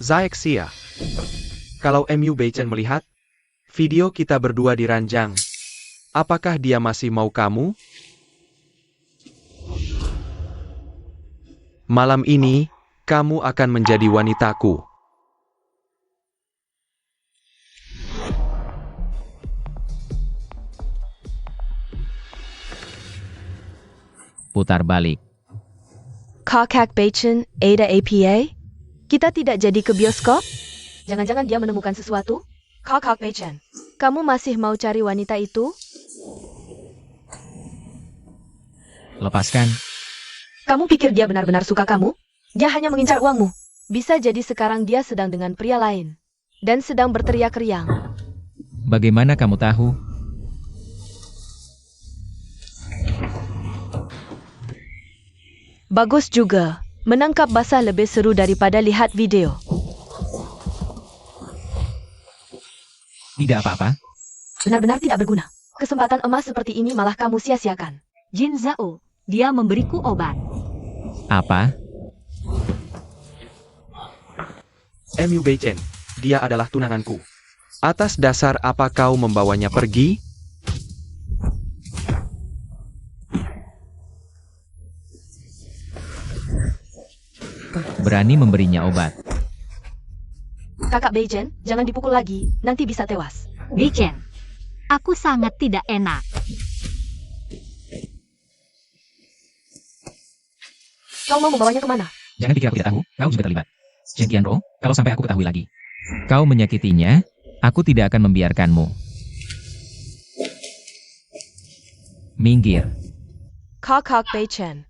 Zaexia. Kalau MU Beichen melihat video kita berdua di ranjang, apakah dia masih mau kamu? Malam ini, kamu akan menjadi wanitaku.
Putar balik.
Kakak Beijen, Ada APA? Kita tidak jadi ke bioskop?
Jangan-jangan dia menemukan sesuatu? Kakak Beichen.
Kamu masih mau cari wanita itu?
Lepaskan.
Kamu pikir dia benar-benar suka kamu? Dia hanya mengincar uangmu.
Bisa jadi sekarang dia sedang dengan pria lain. Dan sedang berteriak riang.
Bagaimana kamu tahu?
Bagus juga. Menangkap basah lebih seru daripada lihat video.
Tidak apa-apa.
Benar-benar tidak berguna. Kesempatan emas seperti ini malah kamu sia-siakan.
Jin Zhao, dia memberiku obat.
Apa?
MU Beichen, dia adalah tunanganku. Atas dasar apa kau membawanya pergi?
Berani memberinya obat.
Kakak Beichen, jangan dipukul lagi, nanti bisa tewas.
Beichen, aku sangat tidak enak.
Kau mau membawanya kemana?
Jangan pikir aku tidak tahu, kau juga terlibat. Shen Qianro, kalau sampai aku ketahui lagi. Kau menyakitinya, aku tidak akan membiarkanmu. Minggir.
Kakak Beichen.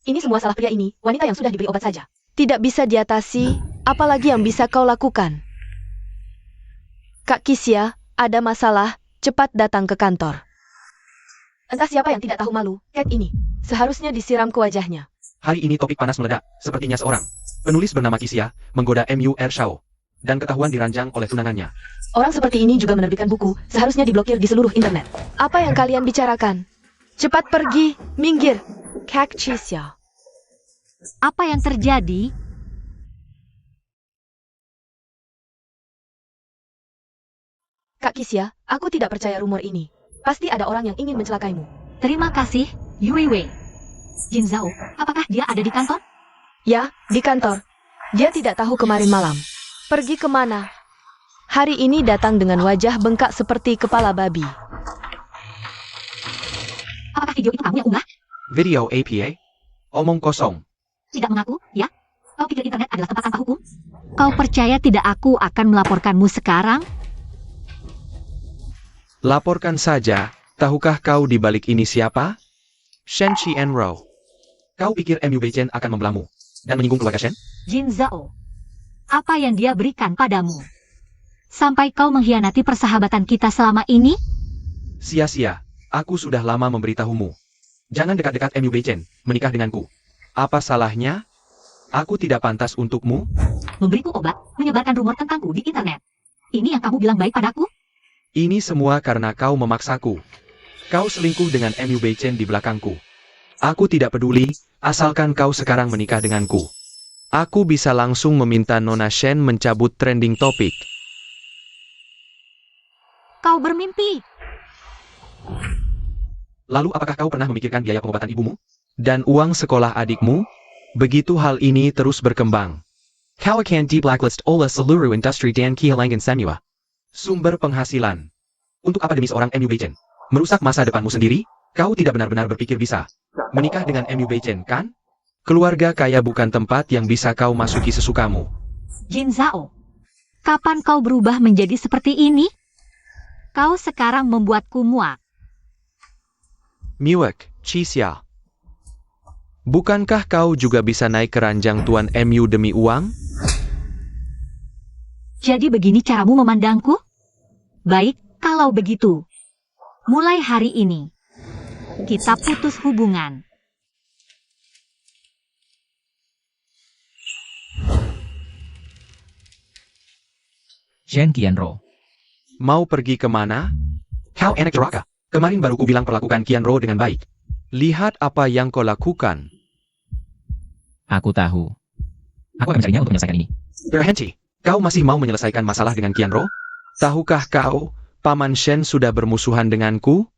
Ini semua salah pria ini, wanita yang sudah diberi obat saja.
Tidak bisa diatasi, apalagi yang bisa kau lakukan. Kak Kisya, ada masalah, cepat datang ke kantor.
Entah siapa yang tidak tahu malu, Cat ini.
Seharusnya disiram ke wajahnya.
Hari ini topik panas meledak, sepertinya seorang penulis bernama Kisya menggoda MU Shao dan ketahuan diranjang oleh tunangannya.
Orang seperti ini juga menerbitkan buku, seharusnya diblokir di seluruh internet.
Apa yang kalian bicarakan? Cepat pergi, minggir. Kak Kisya.
Apa yang terjadi?
Kak Kisya, aku tidak percaya rumor ini. Pasti ada orang yang ingin mencelakaimu.
Terima kasih, Yui Wei. Jin Zhao, apakah dia ada di kantor?
Ya, di kantor. Dia tidak tahu kemarin malam. Pergi kemana? Hari ini datang dengan wajah bengkak seperti kepala babi.
Apakah video itu kamu yang unggah?
Video APA? Omong kosong.
Tidak mengaku, ya? Kau pikir internet adalah tempat tanpa hukum? Kau percaya tidak aku akan melaporkanmu sekarang?
Laporkan saja, tahukah kau di balik ini siapa? Shen Qianro. Kau pikir MU Beichen akan membelamu dan menyinggung keluarga Shen?
Jin Zhao, apa yang dia berikan padamu? Sampai kau mengkhianati persahabatan kita selama ini?
Sia-sia, aku sudah lama memberitahumu. Jangan dekat-dekat MU Beichen, menikah denganku. Apa salahnya? Aku tidak pantas untukmu?
Memberiku obat, menyebarkan rumor tentangku di internet. Ini yang kamu bilang baik padaku?
Ini semua karena kau memaksaku. Kau selingkuh dengan MU Beichen di belakangku. Aku tidak peduli, asalkan kau sekarang menikah denganku. Aku bisa langsung meminta Nona Shen mencabut trending topik.
Kau bermimpi.
Lalu apakah kau pernah memikirkan biaya pengobatan ibumu? Dan uang sekolah adikmu? Begitu hal ini terus berkembang. Kau akan di-blacklist oleh seluruh industri dan kehilangan semua sumber penghasilan. Untuk apa demi seorang MU Beichen? Merusak masa depanmu sendiri? Kau tidak benar-benar berpikir bisa menikah dengan MU Beichen, kan? Keluarga kaya bukan tempat yang bisa kau masuki sesukamu.
Jin Zhao, kapan kau berubah menjadi seperti ini? Kau sekarang membuatku muak.
Muak, Kisya. Bukankah kau juga bisa naik keranjang Tuan MU demi uang?
Jadi begini caramu memandangku? Baik, kalau begitu. Mulai hari ini, kita putus hubungan.
Shen Qianro.
Mau pergi kemana? Kau enak jeraka. Kemarin baru ku bilang perlakukan Qianro dengan baik. Lihat apa yang kau lakukan.
Aku tahu. Aku akan mencarinya untuk menyelesaikan ini.
Berhenti. Kau masih mau menyelesaikan masalah dengan Qianro? Tahukah kau, Paman Shen sudah bermusuhan denganku?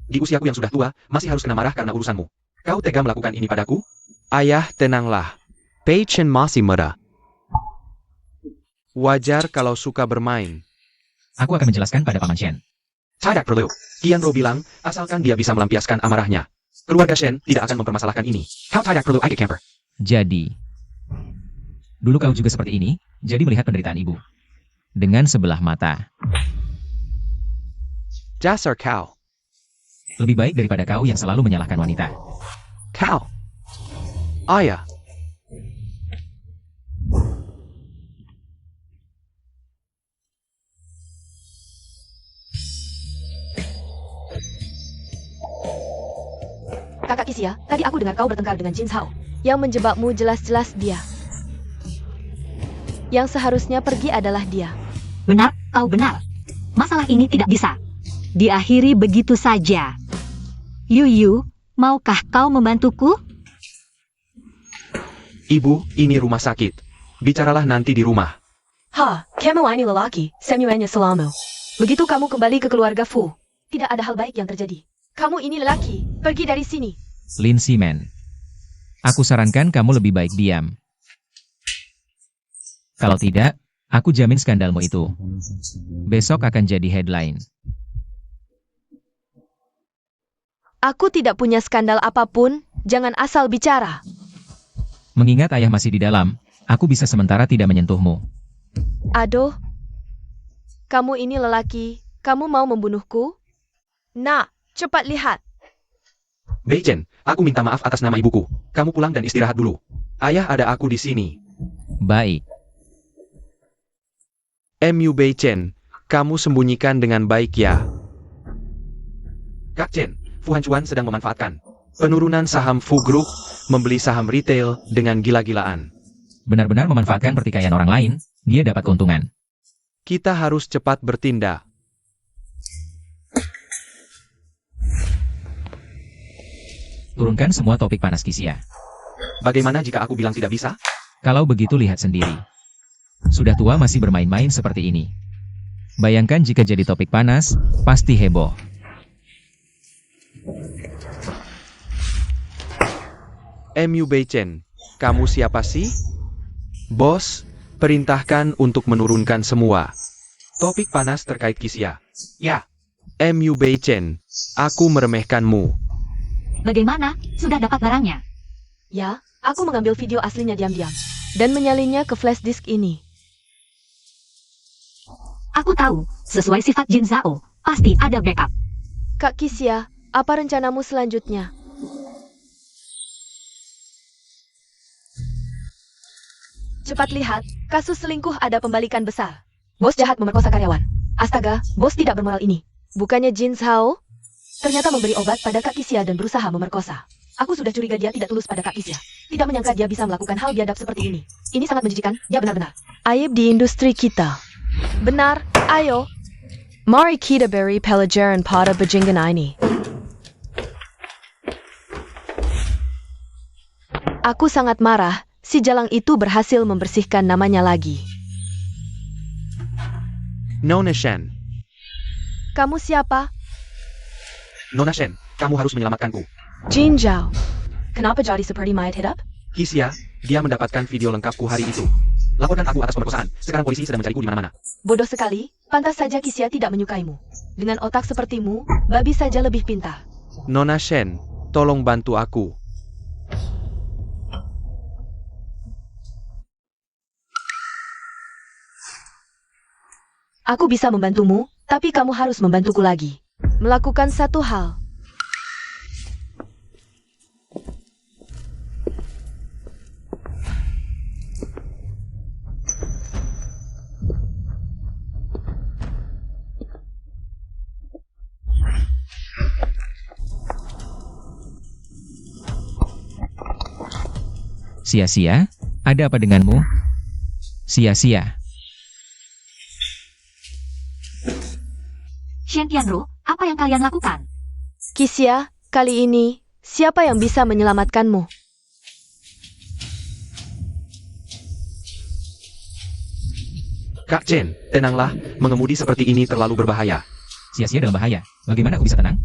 Di usiaku yang sudah tua, masih harus kena marah karena urusanmu. Kau tega melakukan ini padaku? Ayah, tenanglah. Beichen masih muda. Wajar kalau suka bermain.
Aku akan menjelaskan pada Paman Shen.
Tidak perlu. Qianro bilang, asalkan dia bisa melampiaskan amarahnya. Keluarga Shen tidak akan mempermasalahkan ini. Kau tidak perlu ikut camper.
Jadi, dulu kau juga seperti ini, jadi melihat penderitaan ibu. Dengan sebelah mata.
Dasar kau.
Lebih baik daripada kau yang selalu menyalahkan wanita.
Kau. Ayah.
Kakak Kisya, tadi aku dengar kau bertengkar dengan Jin Zhao.
Yang menjebakmu jelas-jelas dia. Yang seharusnya pergi adalah dia.
Benar, kau benar. Masalah ini tidak bisa diakhiri begitu saja. Yuyu, maukah kau membantuku?
Ibu, ini rumah sakit. bicaralah nanti di rumah.
Kamu ini lelaki, semuanya selamu. Begitu kamu kembali ke keluarga Fu, tidak ada hal baik yang terjadi. Kamu ini lelaki, pergi dari sini.
Lindsay Man. Aku sarankan kamu lebih baik diam. Kalau tidak, aku jamin skandalmu itu besok akan jadi headline.
Aku tidak punya skandal apapun, jangan asal bicara.
Mengingat ayah masih di dalam, aku bisa sementara tidak menyentuhmu.
Aduh, kamu ini lelaki, kamu mau membunuhku? Nak, cepat lihat.
Bei Chen, aku minta maaf atas nama ibuku. Kamu pulang dan istirahat dulu. Ayah ada aku di sini.
Baik.
Mu Bei Chen, kamu sembunyikan dengan baik ya. Kak Chen, Fu Hancuan sedang memanfaatkan penurunan saham Fu Group, membeli saham retail dengan gila-gilaan.
Benar-benar memanfaatkan pertikaian orang lain, dia dapat keuntungan.
Kita harus cepat bertindak.
Turunkan semua topik panas Kisia.
Bagaimana jika aku bilang tidak bisa?
Kalau begitu lihat sendiri. Sudah tua masih bermain-main seperti ini. Bayangkan jika jadi topik panas, pasti heboh.
Mu Bei Chen, kamu siapa sih? Bos, perintahkan untuk menurunkan semua topik panas terkait Kisia. Ya. Mu Bei Chen, aku meremehkanmu.
Bagaimana? Sudah dapat barangnya?
Ya, aku mengambil video aslinya diam-diam.
Dan menyalinnya ke flash disk ini.
Aku tahu, sesuai sifat Jin Zhao, pasti ada backup.
Kak Kisia, apa rencanamu selanjutnya?
Cepat lihat, kasus selingkuh ada pembalikan besar. Bos jahat memerkosa karyawan. Astaga, bos tidak bermoral ini.
Bukannya Jin Zhao?
Ternyata memberi obat pada Kak Kisia dan berusaha memerkosa. Aku sudah curiga dia tidak tulus pada Kak Kisia. Tidak menyangka dia bisa melakukan hal biadab seperti ini. Ini sangat menjijikan, dia benar-benar.
Aib di industri kita. Benar, ayo. Mari kita beri pelajaran pada bajingan ini. Aku sangat marah, si jalang itu berhasil membersihkan namanya lagi.
Nona Shen.
Kamu siapa?
Nona Shen, kamu harus menyelamatkanku.
Jin Zhao.
Kenapa jadi seperti mayat hidup?
Kisia, dia mendapatkan video lengkapku hari itu. Laporkan aku atas pemerkosaan. Sekarang polisi sedang mencariku di mana-mana.
Bodoh sekali, pantas saja Kisia tidak menyukaimu. Dengan otak sepertimu, babi saja lebih pintar.
Nona Shen, tolong bantu aku.
Aku bisa membantumu, tapi kamu harus membantuku lagi.
Melakukan satu hal.
Sia-sia? Ada apa denganmu? Sia-sia.
Shen Tianru, apa yang kalian lakukan?
Kisia, kali ini, siapa yang bisa menyelamatkanmu?
Kak Chen, tenanglah, mengemudi seperti ini terlalu berbahaya.
Sia-sia dalam bahaya. Bagaimana aku bisa tenang?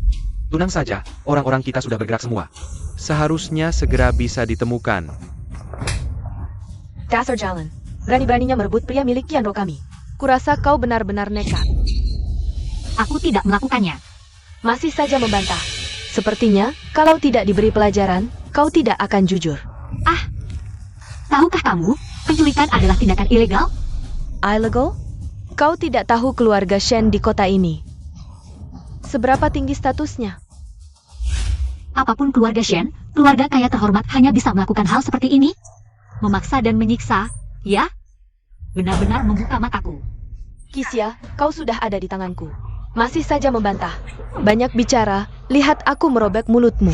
Tenang saja, orang-orang kita sudah bergerak semua. Seharusnya segera bisa ditemukan.
Dasar jalan. Berani-beraninya merebut pria milik Tianro kami.
Kurasa kau benar-benar nekat.
Aku tidak melakukannya.
Masih saja membantah.
Sepertinya, kalau tidak diberi pelajaran, kau tidak akan jujur.
Tahukah kamu, penculikan adalah tindakan ilegal?
Illegal? Kau tidak tahu keluarga Shen di kota ini. Seberapa tinggi statusnya?
Apapun keluarga Shen, keluarga kaya terhormat hanya bisa melakukan hal seperti ini? Memaksa dan menyiksa, ya? Benar-benar membuka mataku.
Kisia, kau sudah ada di tanganku. Masih saja membantah.
Banyak bicara, lihat aku merobek mulutmu.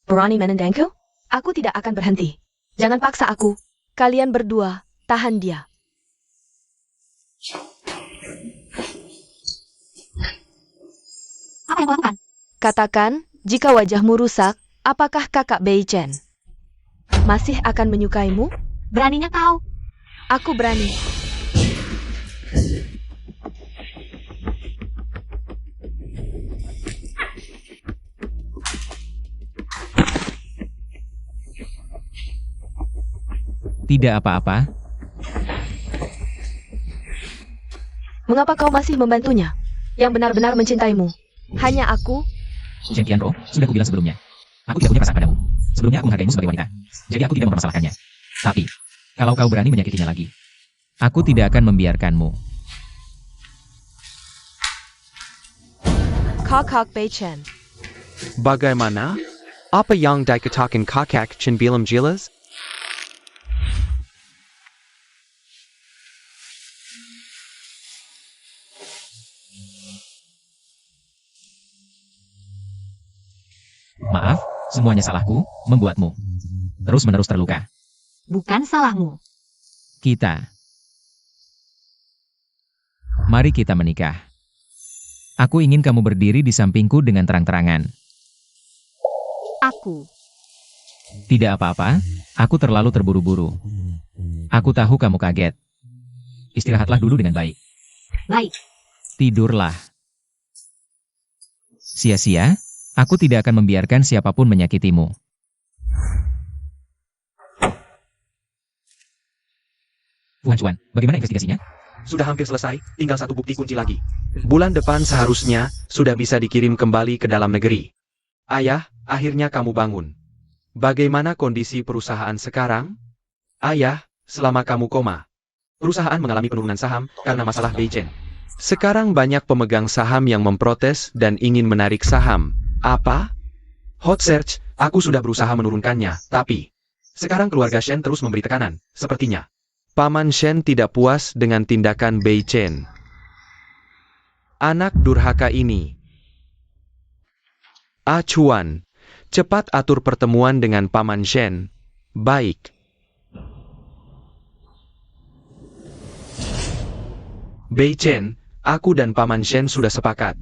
Berani menendangku? Aku tidak akan berhenti. Jangan paksa aku.
Kalian berdua, tahan dia.
Apa yang kau lakukan?
Katakan, jika wajahmu rusak, apakah kakak Bei Chen? masih akan menyukaimu?
Beraninya kau.
Aku berani.
Tidak apa-apa.
Mengapa kau masih membantunya? Yang benar-benar mencintaimu. Hanya aku.
Shen Qianro, sudah kubilang sebelumnya. Aku tidak punya perasaan padamu. Sebelumnya aku menghargaimu sebagai wanita. Jadi aku tidak mempermasalahkannya. Tapi, kalau kau berani menyakitinya lagi, aku tidak akan membiarkanmu.
Kakak Beichen.
Bagaimana? Apa yang dikatakan kakak Chen bilang jelas?
Maaf, semuanya salahku, membuatmu terus-menerus terluka.
Bukan salahmu.
Mari kita menikah. Aku ingin kamu berdiri di sampingku dengan terang-terangan.
Aku.
Tidak apa-apa, aku terlalu terburu-buru. Aku tahu kamu kaget. Istirahatlah dulu dengan baik.
Baik.
Tidurlah. Sia-sia, aku tidak akan membiarkan siapapun menyakitimu. Cuan, bagaimana investigasinya?
Sudah hampir selesai, tinggal satu bukti kunci lagi. Bulan depan seharusnya sudah bisa dikirim kembali ke dalam negeri. Ayah, akhirnya kamu bangun. Bagaimana kondisi perusahaan sekarang? Ayah, selama kamu koma, perusahaan mengalami penurunan saham karena masalah Beichen. Sekarang banyak pemegang saham yang memprotes dan ingin menarik saham. Apa? Hot search, aku sudah berusaha menurunkannya, tapi sekarang keluarga Shen terus memberi tekanan, sepertinya. Paman Shen tidak puas dengan tindakan Beichen. Anak durhaka ini. Chuan, cepat atur pertemuan dengan Paman Shen. Baik. Beichen, aku dan Paman Shen sudah sepakat.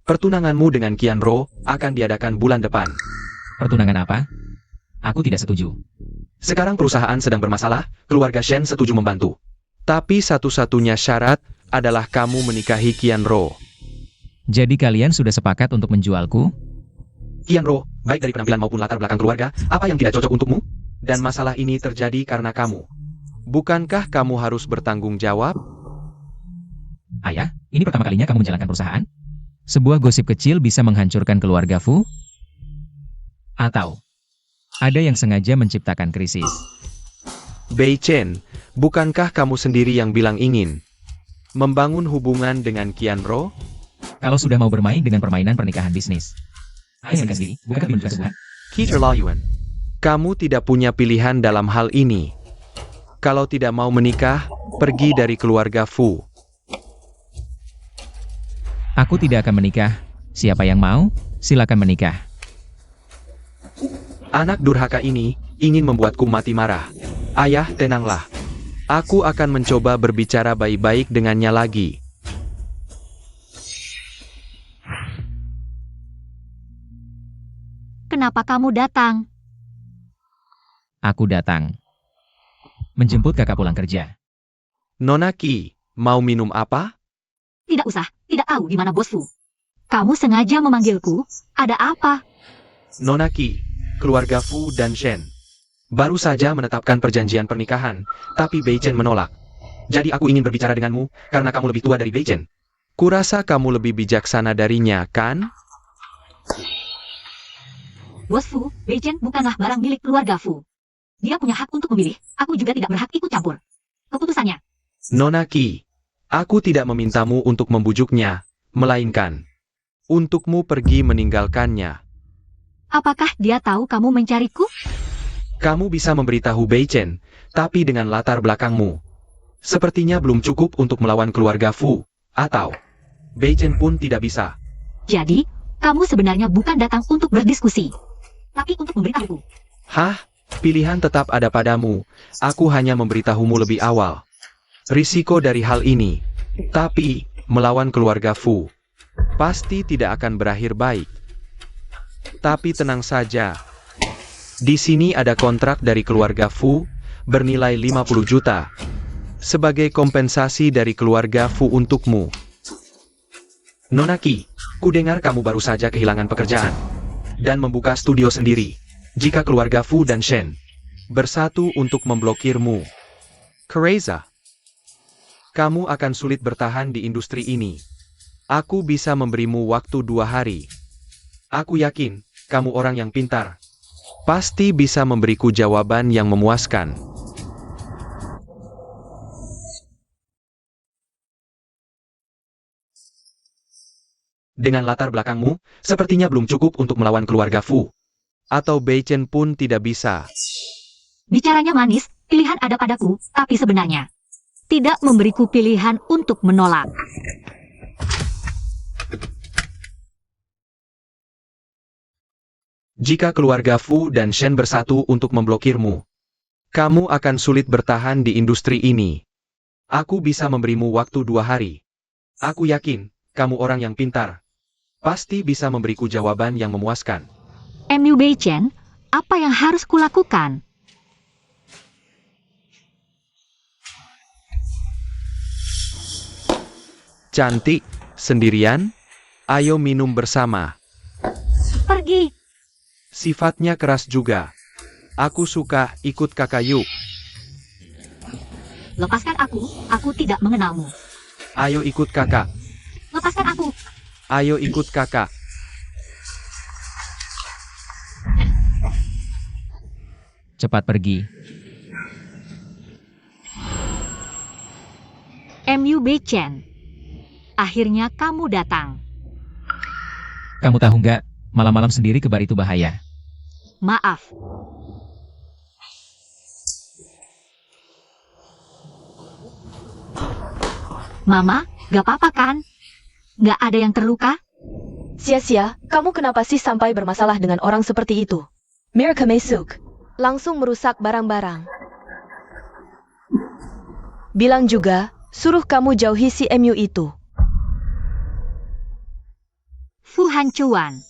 Pertunanganmu dengan Qianro akan diadakan bulan depan.
Pertunangan apa? Aku tidak setuju.
Sekarang perusahaan sedang bermasalah, keluarga Shen setuju membantu. Tapi satu-satunya syarat adalah kamu menikahi Qianro.
Jadi kalian sudah sepakat untuk menjualku?
Qianro, baik dari penampilan maupun latar belakang keluarga, apa yang tidak cocok untukmu? Dan masalah ini terjadi karena kamu. Bukankah kamu harus bertanggung jawab?
Ayah, ini pertama kalinya kamu menjalankan perusahaan? Sebuah gosip kecil bisa menghancurkan keluarga Fu? Atau ada yang sengaja menciptakan krisis?
Beichen, bukankah kamu sendiri yang bilang ingin membangun hubungan dengan Qianro?
Kalau sudah mau bermain dengan permainan pernikahan bisnis, ayo menikah sendiri, bukankah belum juga sebuah?
Keterlaluan. Kamu tidak punya pilihan dalam hal ini. Kalau tidak mau menikah, pergi dari keluarga Fu.
Aku tidak akan menikah. Siapa yang mau, silakan menikah.
Anak durhaka ini ingin membuatku mati marah. Ayah, tenanglah. Aku akan mencoba berbicara baik-baik dengannya lagi.
Kenapa kamu datang?
Aku datang menjemput kakak pulang kerja.
Nona Qi, mau minum apa?
Tidak usah, tidak tahu di mana bosku. Kamu sengaja memanggilku, ada apa?
Nona Qi, keluarga Fu dan Shen baru saja menetapkan perjanjian pernikahan, tapi Beichen menolak. Jadi aku ingin berbicara denganmu, karena kamu lebih tua dari Beichen. Kurasa kamu lebih bijaksana darinya, kan?
Bos Fu, Beichen bukanlah barang milik keluarga Fu. Dia punya hak untuk memilih, aku juga tidak berhak ikut campur. Keputusannya.
Nona Qi, aku tidak memintamu untuk membujuknya, melainkan untukmu pergi meninggalkannya.
Apakah dia tahu kamu mencariku?
Kamu bisa memberitahu Beichen, tapi dengan latar belakangmu. Sepertinya belum cukup untuk melawan keluarga Fu, atau Beichen pun tidak bisa.
Jadi, kamu sebenarnya bukan datang untuk berdiskusi, tapi untuk memberitahuku.
Hah? Pilihan tetap ada padamu. Aku hanya memberitahumu lebih awal. Risiko dari hal ini. Tapi, melawan keluarga Fu pasti tidak akan berakhir baik. Tapi tenang saja. Di sini ada kontrak dari keluarga Fu, bernilai 50 juta. Sebagai kompensasi dari keluarga Fu untukmu. Nona Qi, kudengar kamu baru saja kehilangan pekerjaan. Dan membuka studio sendiri. Jika keluarga Fu dan Shen bersatu untuk memblokirmu. Kereza, kamu akan sulit bertahan di industri ini. Aku bisa memberimu waktu 2 hari. Aku yakin, kamu orang yang pintar. Pasti bisa memberiku jawaban yang memuaskan. Dengan latar belakangmu, sepertinya belum cukup untuk melawan keluarga Fu. Atau Bei Chen pun tidak bisa.
Bicaranya manis, pilihan ada padaku, tapi sebenarnya tidak memberiku pilihan untuk menolak.
Jika keluarga Fu dan Shen bersatu untuk memblokirmu, kamu akan sulit bertahan di industri ini. Aku bisa memberimu waktu 2 hari. Aku yakin, kamu orang yang pintar. Pasti bisa memberiku jawaban yang memuaskan.
MU Bei Chen, apa yang harus kulakukan?
Cantik, sendirian? Ayo minum bersama.
Pergi.
Sifatnya keras juga. Aku suka ikut kakak yuk.
Lepaskan aku tidak mengenalmu.
Ayo ikut kakak.
Lepaskan aku.
Ayo ikut kakak.
Cepat pergi.
MU Bei Chen. Akhirnya kamu datang.
Kamu tahu nggak, malam-malam sendiri ke bar itu bahaya.
Maaf. Mama, gak apa-apa kan? Gak ada yang terluka?
Sia-sia, kamu kenapa sih sampai bermasalah dengan orang seperti itu? Mirka Mesuk,
Langsung merusak barang-barang.
bilang juga, suruh kamu jauhi si MU itu.
Fu Hancuan.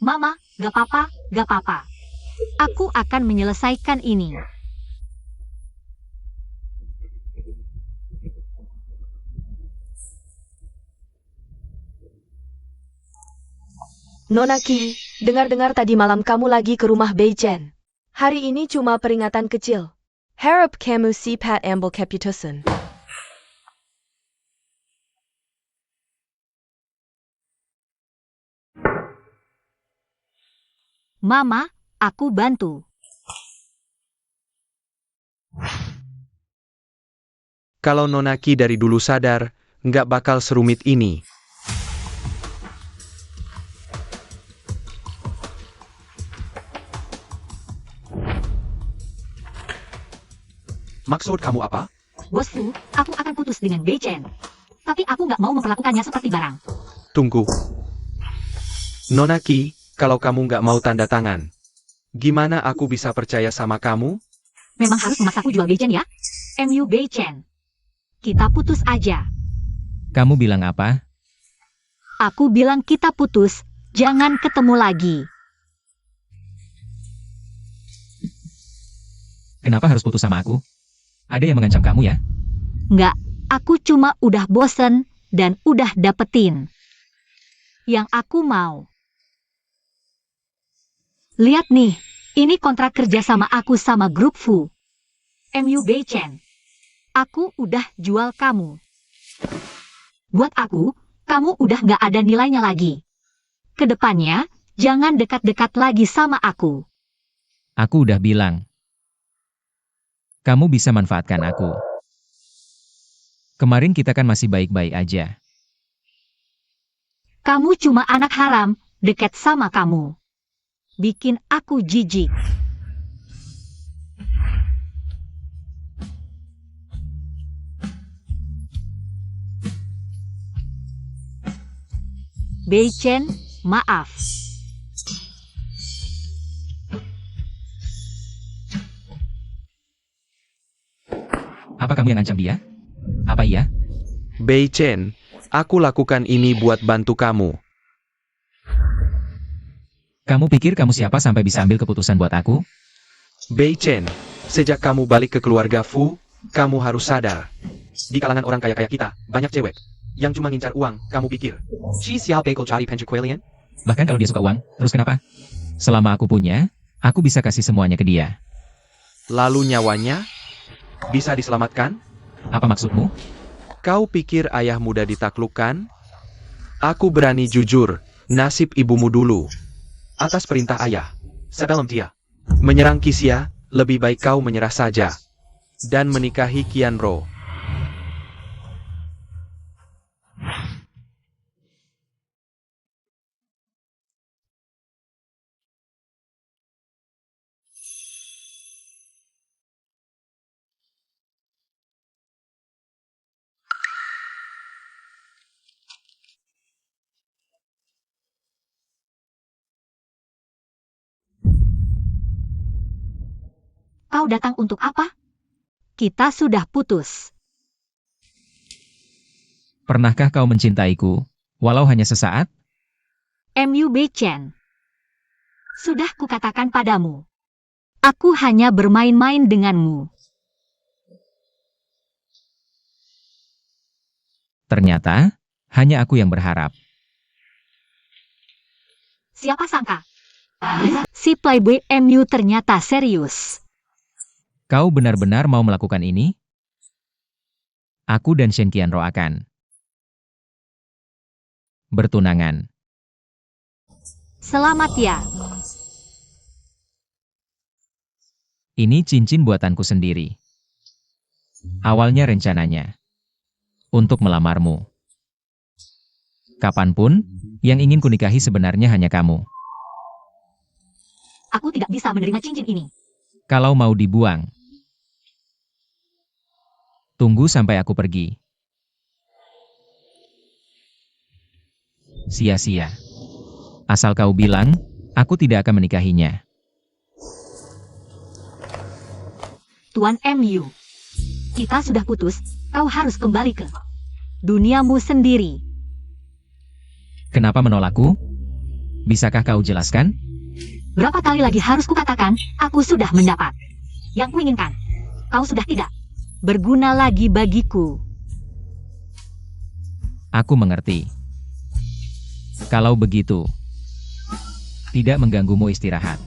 Mama, gak apa-apa, gak apa-apa. Aku akan menyelesaikan ini.
Nona Qi, dengar-dengar tadi malam kamu lagi ke rumah Bei Chen. Hari ini cuma peringatan kecil. Harap kamu sipat ambil keputusan.
Mama, aku bantu.
Kalau Nona Qi dari dulu sadar, nggak bakal serumit ini. Maksud kamu apa?
Bos Fu, aku akan putus dengan Bei Chen. Tapi aku nggak mau memperlakukannya seperti barang.
Tunggu. Nona Qi, kalau kamu nggak mau tanda tangan, gimana aku bisa percaya sama kamu?
Memang harus memaksaku jual Bei Chen ya? MU Bei Chen. Kita putus aja.
Kamu bilang apa?
Aku bilang kita putus, jangan ketemu lagi.
Kenapa harus putus sama aku? Ada yang mengancam kamu ya?
Nggak, aku cuma udah bosen dan udah dapetin yang aku mau. Lihat nih, ini kontrak kerja sama aku sama grup Fu. MU Bei Chen. Aku udah jual kamu. Buat aku, kamu udah nggak ada nilainya lagi. Kedepannya, jangan dekat-dekat lagi sama aku.
Aku udah bilang. Kamu bisa manfaatkan aku. Kemarin kita kan masih baik-baik aja.
Kamu cuma anak haram, dekat sama kamu. Bikin aku jijik. Bei Chen, maaf.
Apa kamu yang ngancam dia? Apa iya?
Bei Chen, aku lakukan ini buat bantu kamu.
Kamu pikir kamu siapa sampai bisa ambil keputusan buat aku?
Bei Chen, sejak kamu balik ke keluarga Fu, kamu harus sadar. Di kalangan orang kaya-kaya kita, banyak cewek yang cuma ngincar uang. Kamu pikir, si Xiao Bei cari pencukulian?
Bahkan kalau dia suka uang, terus kenapa? Selama aku punya, aku bisa kasih semuanya ke dia.
Lalu nyawanya bisa diselamatkan?
Apa maksudmu?
Kau pikir ayah mudah ditaklukkan? Aku berani jujur, nasib ibumu dulu. Atas perintah ayah, sebelum dia menyerang Kisia, lebih baik kau menyerah saja dan menikahi Qianro.
Kau datang untuk apa? Kita sudah putus.
Pernahkah kau mencintaiku, walau hanya sesaat?
Mu Bei Chen. Sudah kukatakan padamu. Aku hanya bermain-main denganmu.
Ternyata, hanya aku yang berharap.
Siapa sangka? Si Playboy Mu ternyata serius.
Kau benar-benar mau melakukan ini? Aku dan Shen Qianro akan bertunangan.
Selamat ya.
Ini cincin buatanku sendiri. Awalnya rencananya untuk melamarmu. Kapanpun, yang ingin kunikahi sebenarnya hanya kamu.
Aku tidak bisa menerima cincin ini.
Kalau mau dibuang, tunggu sampai aku pergi. Sia-sia. Asal kau bilang, aku tidak akan menikahinya.
Tuan Mu. Kita sudah putus, kau harus kembali ke duniamu sendiri.
Kenapa menolakku? Bisakah kau jelaskan?
Berapa kali lagi harus kukatakan, aku sudah mendapat yang kuinginkan. Kau sudah tidak berguna lagi bagiku.
Aku mengerti. Kalau begitu, tidak mengganggumu istirahat.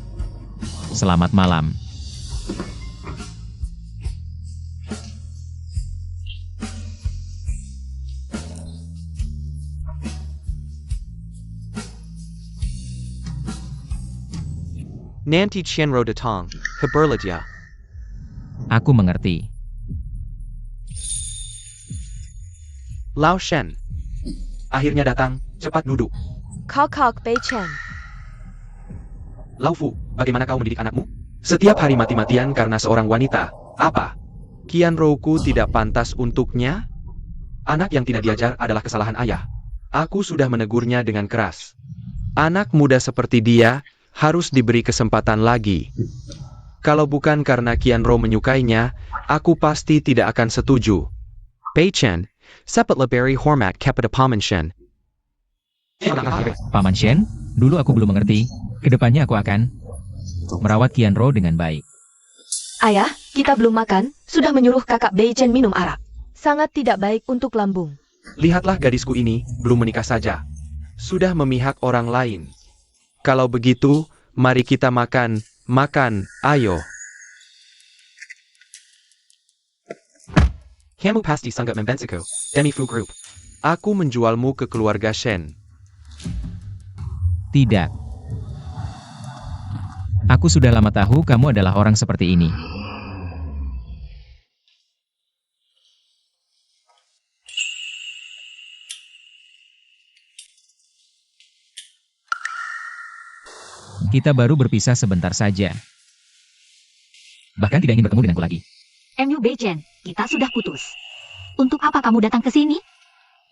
Selamat malam.
Nanti Qianro datang, heberlat ya.
Aku mengerti.
Lao Shen. Akhirnya datang, cepat duduk.
Kok Bei Chen.
Lao Fu, bagaimana kau mendidik anakmu? Setiap hari mati-matian karena seorang wanita. Apa? Qianro-ku tidak pantas untuknya? Anak yang tidak diajar adalah kesalahan ayah. Aku sudah menegurnya dengan keras. Anak muda seperti dia harus diberi kesempatan lagi. Kalau bukan karena Qianro menyukainya, aku pasti tidak akan setuju. Bei Chen, sepet leberi hormat kepada Paman Shen.
Paman Shen, dulu aku belum mengerti. Kedepannya aku akan merawat Qianro dengan baik.
Ayah, kita belum makan, sudah menyuruh kakak Bei Chen minum arak.
Sangat tidak baik untuk lambung.
Lihatlah gadisku ini, belum menikah saja. Sudah memihak orang lain. Kalau begitu, mari kita makan, ayo. Kamu pasti sangat membenciku, Demi Fu Group. Aku menjualmu ke keluarga Shen.
Tidak. Aku sudah lama tahu kamu adalah orang seperti ini. Kita baru berpisah sebentar saja. Bahkan tidak ingin bertemu denganku lagi.
Mu Bei Chen, kita sudah putus. Untuk apa kamu datang ke sini?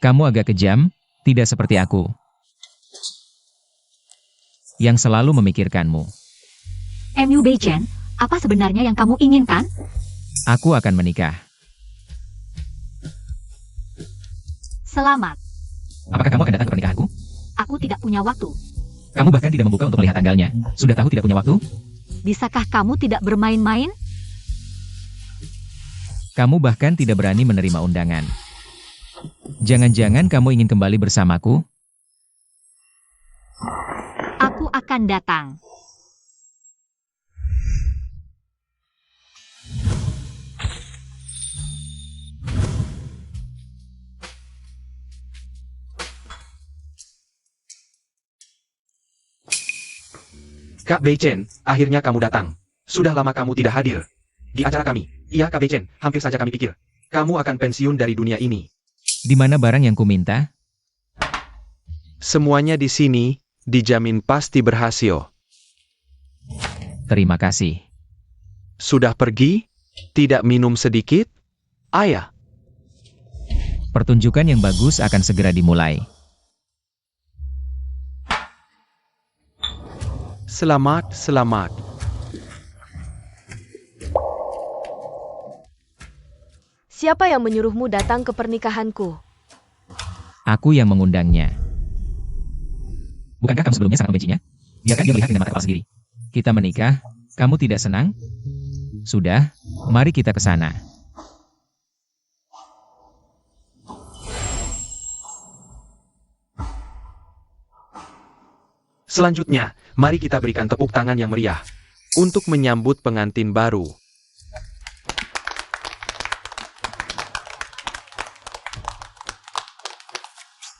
Kamu agak kejam, tidak seperti aku. Yang selalu memikirkanmu.
Mu Bei Chen, apa sebenarnya yang kamu inginkan?
Aku akan menikah.
Selamat.
Apakah kamu akan datang ke pernikahanku?
Aku tidak punya waktu.
Kamu bahkan tidak membuka untuk melihat tanggalnya. Sudah tahu tidak punya waktu?
Bisakah kamu tidak bermain-main?
Kamu bahkan tidak berani menerima undangan. Jangan-jangan kamu ingin kembali bersamaku?
Aku akan datang.
Kak Beichen, akhirnya kamu datang. Sudah lama kamu tidak hadir di acara kami. Iya Kak Beichen, hampir saja kami pikir kamu akan pensiun dari dunia ini.
Di mana barang yang kuminta?
Semuanya di sini dijamin pasti berhasil.
Terima kasih.
Sudah pergi? Tidak minum sedikit? Ayah,
Pertunjukan yang bagus akan segera dimulai.
selamat, selamat.
Siapa yang menyuruhmu datang ke pernikahanku?
Aku yang mengundangnya. Bukankah kamu sebelumnya sangat membencinya? Biarkan dia melihat dengan mata kepala sendiri. Kita menikah, kamu tidak senang? Sudah, mari kita ke sana.
Selanjutnya, mari kita berikan tepuk tangan yang meriah untuk menyambut pengantin baru.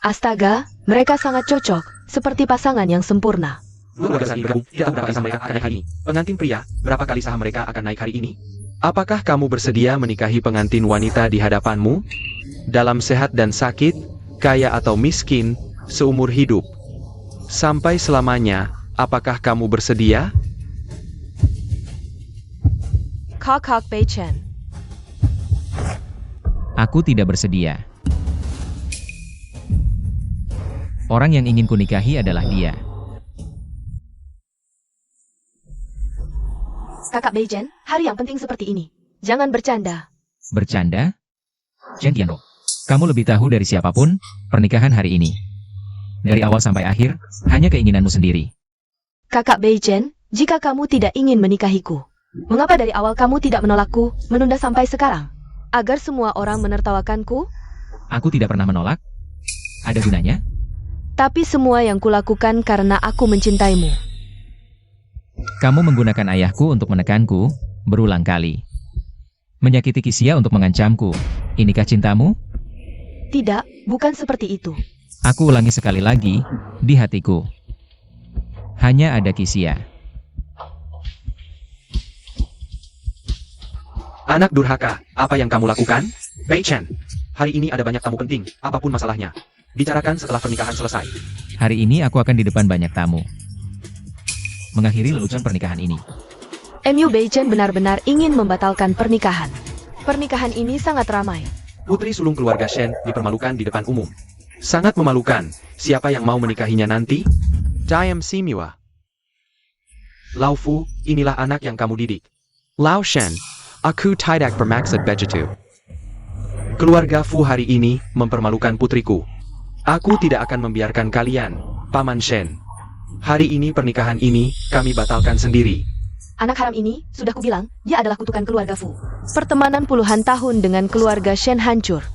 Astaga, mereka sangat cocok, seperti pasangan yang sempurna.
Keluarga saling bergabung, tidak tahu berapa kali saham mereka akan naik hari ini. Pengantin pria, berapa kali saham mereka akan naik hari ini? Apakah kamu bersedia menikahi pengantin wanita di hadapanmu? Dalam sehat dan sakit, kaya atau miskin, seumur hidup. Sampai selamanya, apakah kamu bersedia?
Kak Beichen.
Aku tidak bersedia. Orang yang ingin kunikahi adalah dia.
Kakak Beichen, hari yang penting seperti ini.
Jangan bercanda.
Bercanda? Chen Tianro, kamu lebih tahu dari siapapun pernikahan hari ini. Dari awal sampai akhir, hanya keinginanmu sendiri.
Kakak Beichen, jika kamu tidak ingin menikahiku, mengapa dari awal kamu tidak menolakku, menunda sampai sekarang? Agar semua orang menertawakanku?
Aku tidak pernah menolak. Ada gunanya?
Tapi semua yang kulakukan karena aku mencintaimu.
Kamu menggunakan ayahku untuk menekanku, berulang kali. Menyakiti Kisia untuk mengancamku. Inikah cintamu?
Tidak, bukan seperti itu.
Aku ulangi sekali lagi, di hatiku. Hanya ada Kisia.
Anak durhaka, apa yang kamu lakukan? Beichen, hari ini ada banyak tamu penting, apapun masalahnya. Bicarakan setelah pernikahan selesai.
Hari ini aku akan di depan banyak tamu. Mengakhiri lelucon pernikahan ini.
MU Beichen benar-benar ingin membatalkan pernikahan. Pernikahan ini sangat ramai.
Putri sulung keluarga Shen dipermalukan di depan umum. Sangat memalukan. Siapa yang mau menikahinya nanti? Diam Simiwa. Lao Fu, inilah anak yang kamu didik. Lao Shen, aku tidak bermaksud begitu. Keluarga Fu hari ini mempermalukan putriku. Aku tidak akan membiarkan kalian, Paman Shen. Hari ini pernikahan ini kami batalkan sendiri.
Anak haram ini, sudah kubilang, dia adalah kutukan keluarga Fu.
Pertemanan puluhan tahun dengan keluarga Shen hancur.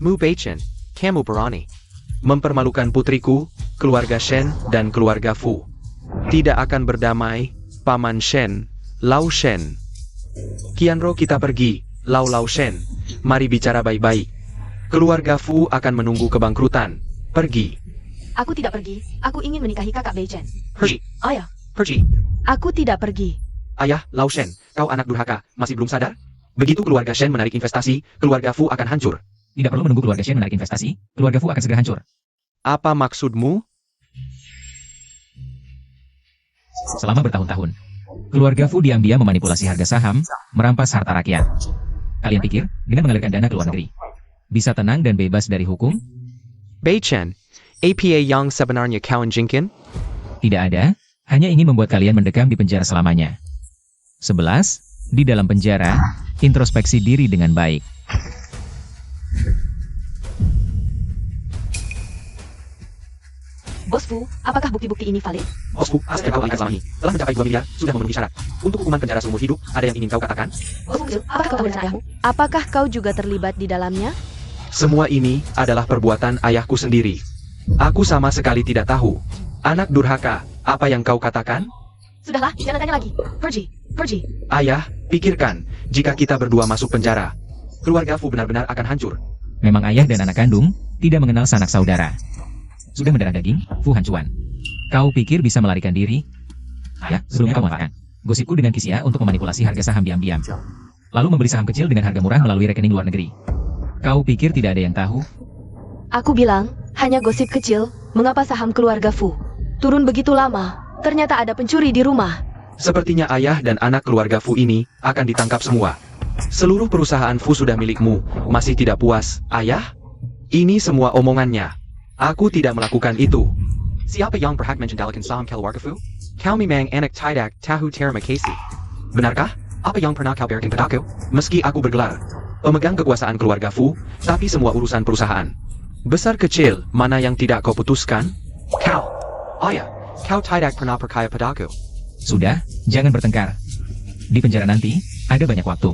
Mu Beichen, kamu berani mempermalukan putriku, keluarga Shen, dan keluarga Fu. Tidak akan berdamai, Paman Shen, Lao Shen. Qianro kita pergi, Lao Shen. Mari bicara baik-baik. Keluarga Fu akan menunggu kebangkrutan. Pergi.
Aku tidak pergi, aku ingin menikahi kakak Beichen.
Pergi.
Ayah,
Pergi.
Aku tidak pergi.
Ayah, Lao Shen, kau anak durhaka, masih belum sadar? Begitu keluarga Shen menarik investasi, keluarga Fu akan hancur.
Tidak perlu menunggu keluarga Shen menarik investasi, keluarga Fu akan segera hancur.
Apa maksudmu?
Selama bertahun-tahun, keluarga Fu diam-diam memanipulasi harga saham, merampas harta rakyat. Kalian pikir, dengan mengalirkan dana ke luar negeri, bisa tenang dan bebas dari hukum?
Beichen, APA yang sebenarnya kawan Jinkin?
Tidak ada, hanya ingin membuat kalian mendekam di penjara selamanya. 11. Di dalam penjara, introspeksi diri dengan baik.
Bos Fu, apakah bukti-bukti ini valid?
Bosku, aset yang kau alihkan selama ini telah mencapai 2 miliar, sudah memenuhi syarat. Untuk hukuman penjara seumur hidup, ada yang ingin kau katakan?
Bos Fu, apakah kau tahu rencana ayahmu?
Apakah kau juga terlibat di dalamnya?
Semua ini adalah perbuatan ayahku sendiri. Aku sama sekali tidak tahu. Anak durhaka, apa yang kau katakan?
Sudahlah, jangan tanya lagi. Pergi.
Ayah, pikirkan, jika kita berdua masuk penjara, keluarga Fu benar-benar akan hancur.
Memang ayah dan anak kandung tidak mengenal sanak saudara. Sudah mendarah daging, Fu Hancuan. Kau pikir bisa melarikan diri? Ya, sebelumnya kau mengatakan gosipku dengan Kisia untuk memanipulasi harga saham diam-diam. Lalu membeli saham kecil dengan harga murah melalui rekening luar negeri. Kau pikir tidak ada yang tahu?
Aku bilang, hanya gosip kecil, mengapa saham keluarga Fu turun begitu lama? Ternyata ada pencuri di rumah.
Sepertinya ayah dan anak keluarga Fu ini akan ditangkap semua. Seluruh perusahaan Fu sudah milikmu. Masih tidak puas, ayah? Ini semua omongannya. Aku tidak melakukan itu. Siapa yang berhak mengendalikan saham keluarga Fu? Kau memang anak tidak tahu terima kasih. Benarkah? Apa yang pernah kau berikan padaku? Meski aku bergelar pemegang kekuasaan keluarga Fu, tapi semua urusan perusahaan besar kecil, mana yang tidak kau putuskan? Kau, ayah, kau tidak pernah percaya padaku.
Sudah, jangan bertengkar. Di penjara nanti, ada banyak waktu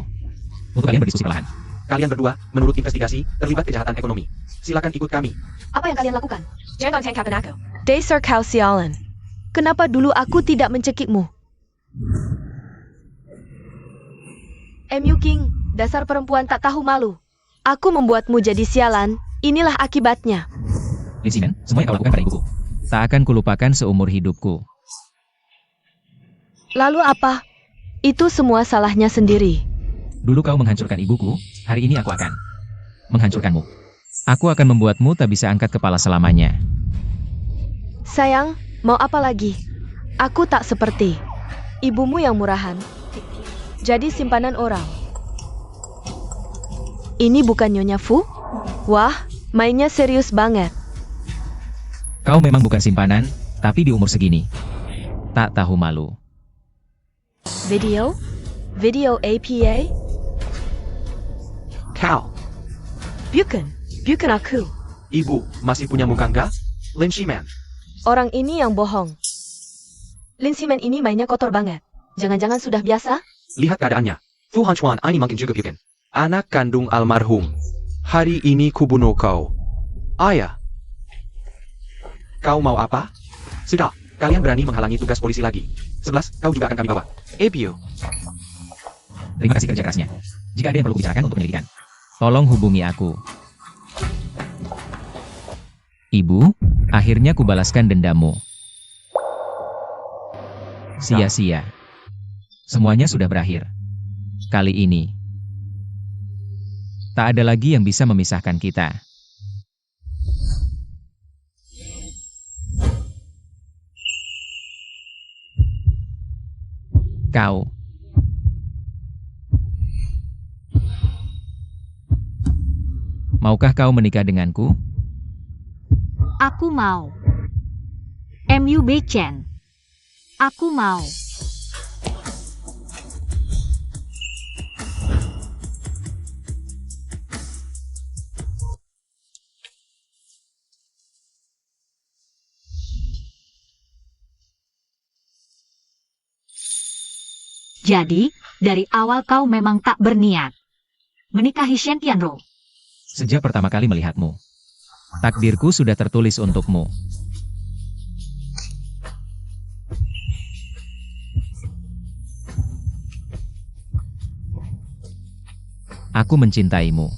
untuk kalian berdiskusi perlahan.
Kalian berdua, menurut investigasi, terlibat kejahatan ekonomi. Silakan ikut kami.
Apa yang kalian lakukan? Jangan cengkapkan aku.
Dasar kau sialan. Kenapa dulu aku tidak mencekikmu? MU King, dasar perempuan tak tahu malu. Aku membuatmu jadi sialan, inilah akibatnya.
Lin Ximen, semua yang kau lakukan pada ibuku tak akan kulupakan seumur hidupku.
Lalu apa? Itu semua salahnya sendiri.
Dulu kau menghancurkan ibuku, hari ini aku akan menghancurkanmu. Aku akan membuatmu tak bisa angkat kepala selamanya.
Sayang, mau apa lagi? Aku tak seperti ibumu yang murahan. Jadi simpanan orang. Ini bukan Nyonya Fu? Wah, mainnya serius banget.
Kau memang bukan simpanan, tapi di umur segini tak tahu malu.
Video? Video APA?
Kau,
Bukan aku.
ibu, masih punya muka enggak? Lin Ximen.
Orang ini yang bohong.
Lin Ximen ini mainnya kotor banget. Jangan-jangan sudah biasa?
Lihat keadaannya. Fu Hanchuan ini mungkin juga bikin. Anak kandung almarhum. Hari ini kubunuh kau. Ayah. Kau mau apa? Sudah, kalian berani menghalangi tugas polisi lagi. 11, kau juga akan kami bawa. Ebio.
Terima kasih kerja kerasnya. Jika ada yang perlu bicarakan untuk penyelidikan, tolong hubungi aku. Ibu, akhirnya kubalaskan dendamu. Sia-sia. Semuanya sudah berakhir. Kali ini, tak ada lagi yang bisa memisahkan kita. Kau. Maukah kau menikah denganku?
Aku mau. MUB Chen. Aku mau. Jadi, dari awal kau memang tak berniat menikahi Shen Tianro.
Sejak pertama kali melihatmu, takdirku sudah tertulis untukmu. Aku mencintaimu.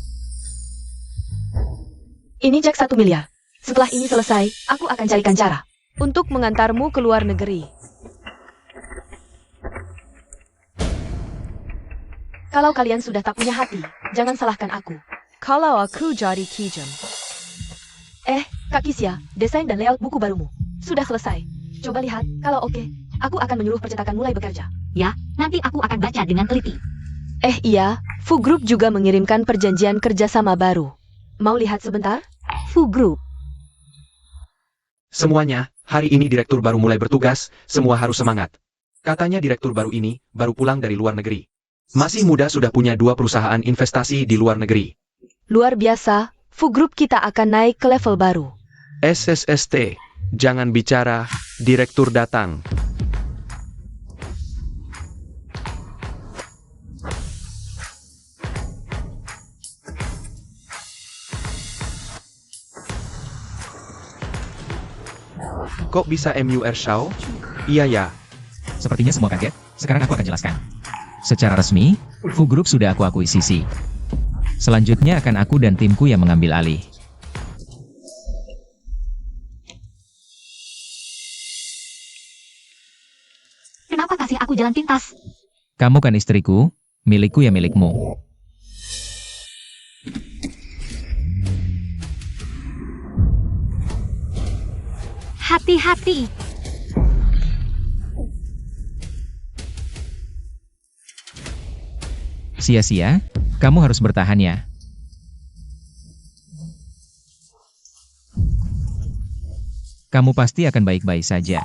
Ini Jack 1 miliar. Setelah ini selesai, aku akan carikan cara.
Untuk mengantarmu ke luar negeri.
Kalau kalian sudah tak punya hati, jangan salahkan aku.
Kalau aku jadi Kijun.
Kak Kisia, desain dan layout buku barumu. Sudah selesai. Coba lihat, kalau oke, aku akan menyuruh percetakan mulai bekerja.
Ya, nanti aku akan baca dengan teliti.
Iya, Fu Group juga mengirimkan perjanjian kerjasama baru.
Mau lihat sebentar?
Fu Group.
Semuanya, hari ini direktur baru mulai bertugas, semua harus semangat. Katanya direktur baru ini baru pulang dari luar negeri. Masih muda sudah punya 2 perusahaan investasi di luar negeri.
Luar biasa, Fu Group kita akan naik ke level baru.
SSST, Jangan bicara, direktur datang. Kok bisa MUR Shao? Iya ya.
Sepertinya semua kaget, sekarang aku akan jelaskan. Secara resmi, Fu Group sudah aku akuisisi. Selanjutnya akan aku dan timku yang mengambil alih.
Kenapa kasih aku jalan pintas?
Kamu kan istriku, milikku ya milikmu.
Hati-hati.
Sia-sia, kamu harus bertahan ya. Kamu pasti akan baik-baik saja.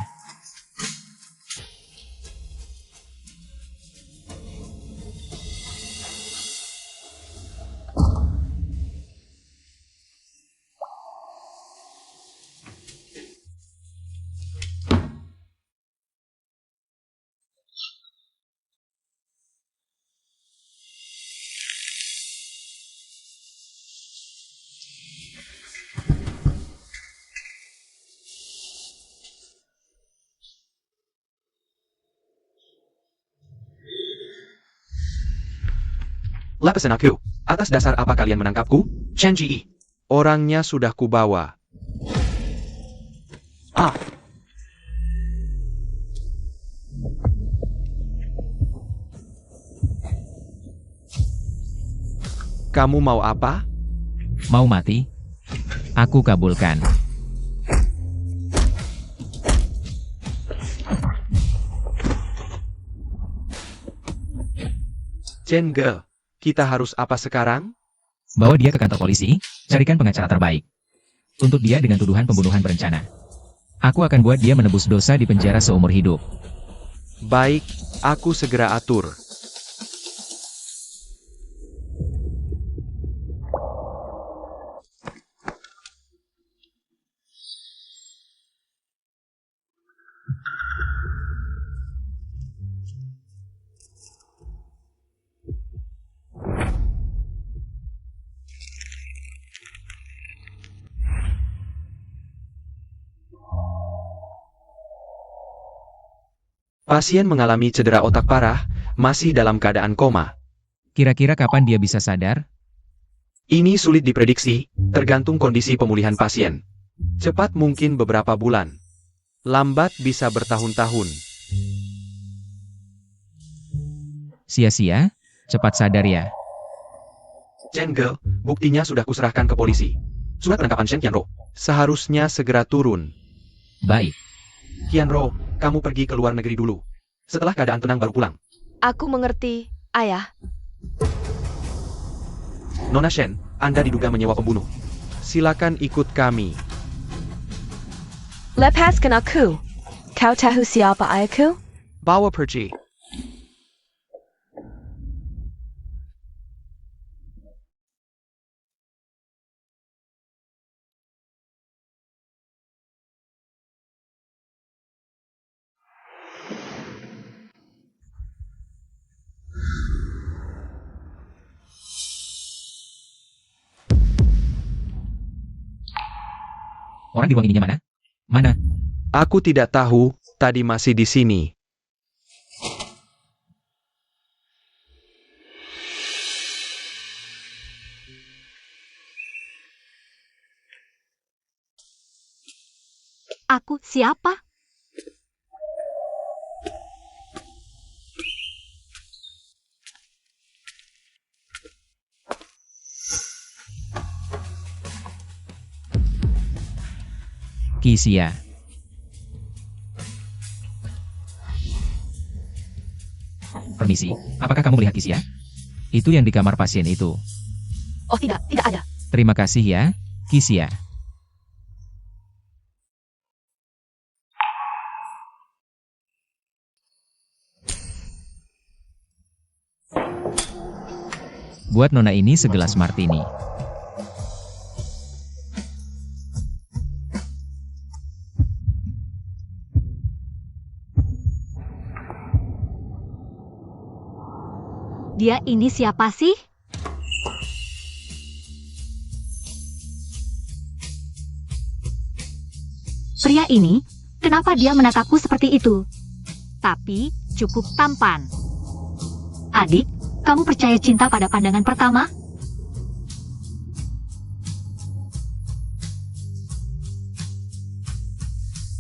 Lapisan aku. Atas dasar apa kalian menangkapku? Chen Ji. Orangnya sudah kubawa. Ah. Kamu mau apa?
Mau mati? Aku kabulkan.
Chen Ge. Kita harus apa sekarang?
Bawa dia ke kantor polisi, carikan pengacara terbaik. Tuntut dia dengan tuduhan pembunuhan berencana. Aku akan buat dia menebus dosa di penjara seumur hidup.
Baik, aku segera atur. Pasien mengalami cedera otak parah, masih dalam keadaan koma.
Kira-kira kapan dia bisa sadar?
Ini sulit diprediksi, tergantung kondisi pemulihan pasien. Cepat mungkin beberapa bulan. Lambat bisa bertahun-tahun.
Sia-sia, cepat sadar ya.
Chen Ge, buktinya sudah kuserahkan ke polisi. Surat penangkapan Shen Qianro seharusnya segera turun.
Baik.
Qianro, kamu pergi ke luar negeri dulu. Setelah keadaan tenang baru pulang.
Aku mengerti, Ayah.
Nona Shen, Anda diduga menyewa pembunuh. Silakan ikut kami.
Lepaskan aku. Kau tahu siapa ayahku?
Bawa pergi.
Orang di ruang ininya mana? Mana?
Aku tidak tahu, tadi masih di sini.
Aku siapa?
Kisia. Permisi, apakah kamu melihat Kisia? Itu yang di kamar pasien itu.
Oh tidak, tidak ada.
Terima kasih ya, Kisia. Buat Nona ini segelas martini.
Dia ini siapa sih? Pria ini, kenapa dia menatapku seperti itu? Tapi, cukup tampan. Adik, kamu percaya cinta pada pandangan pertama?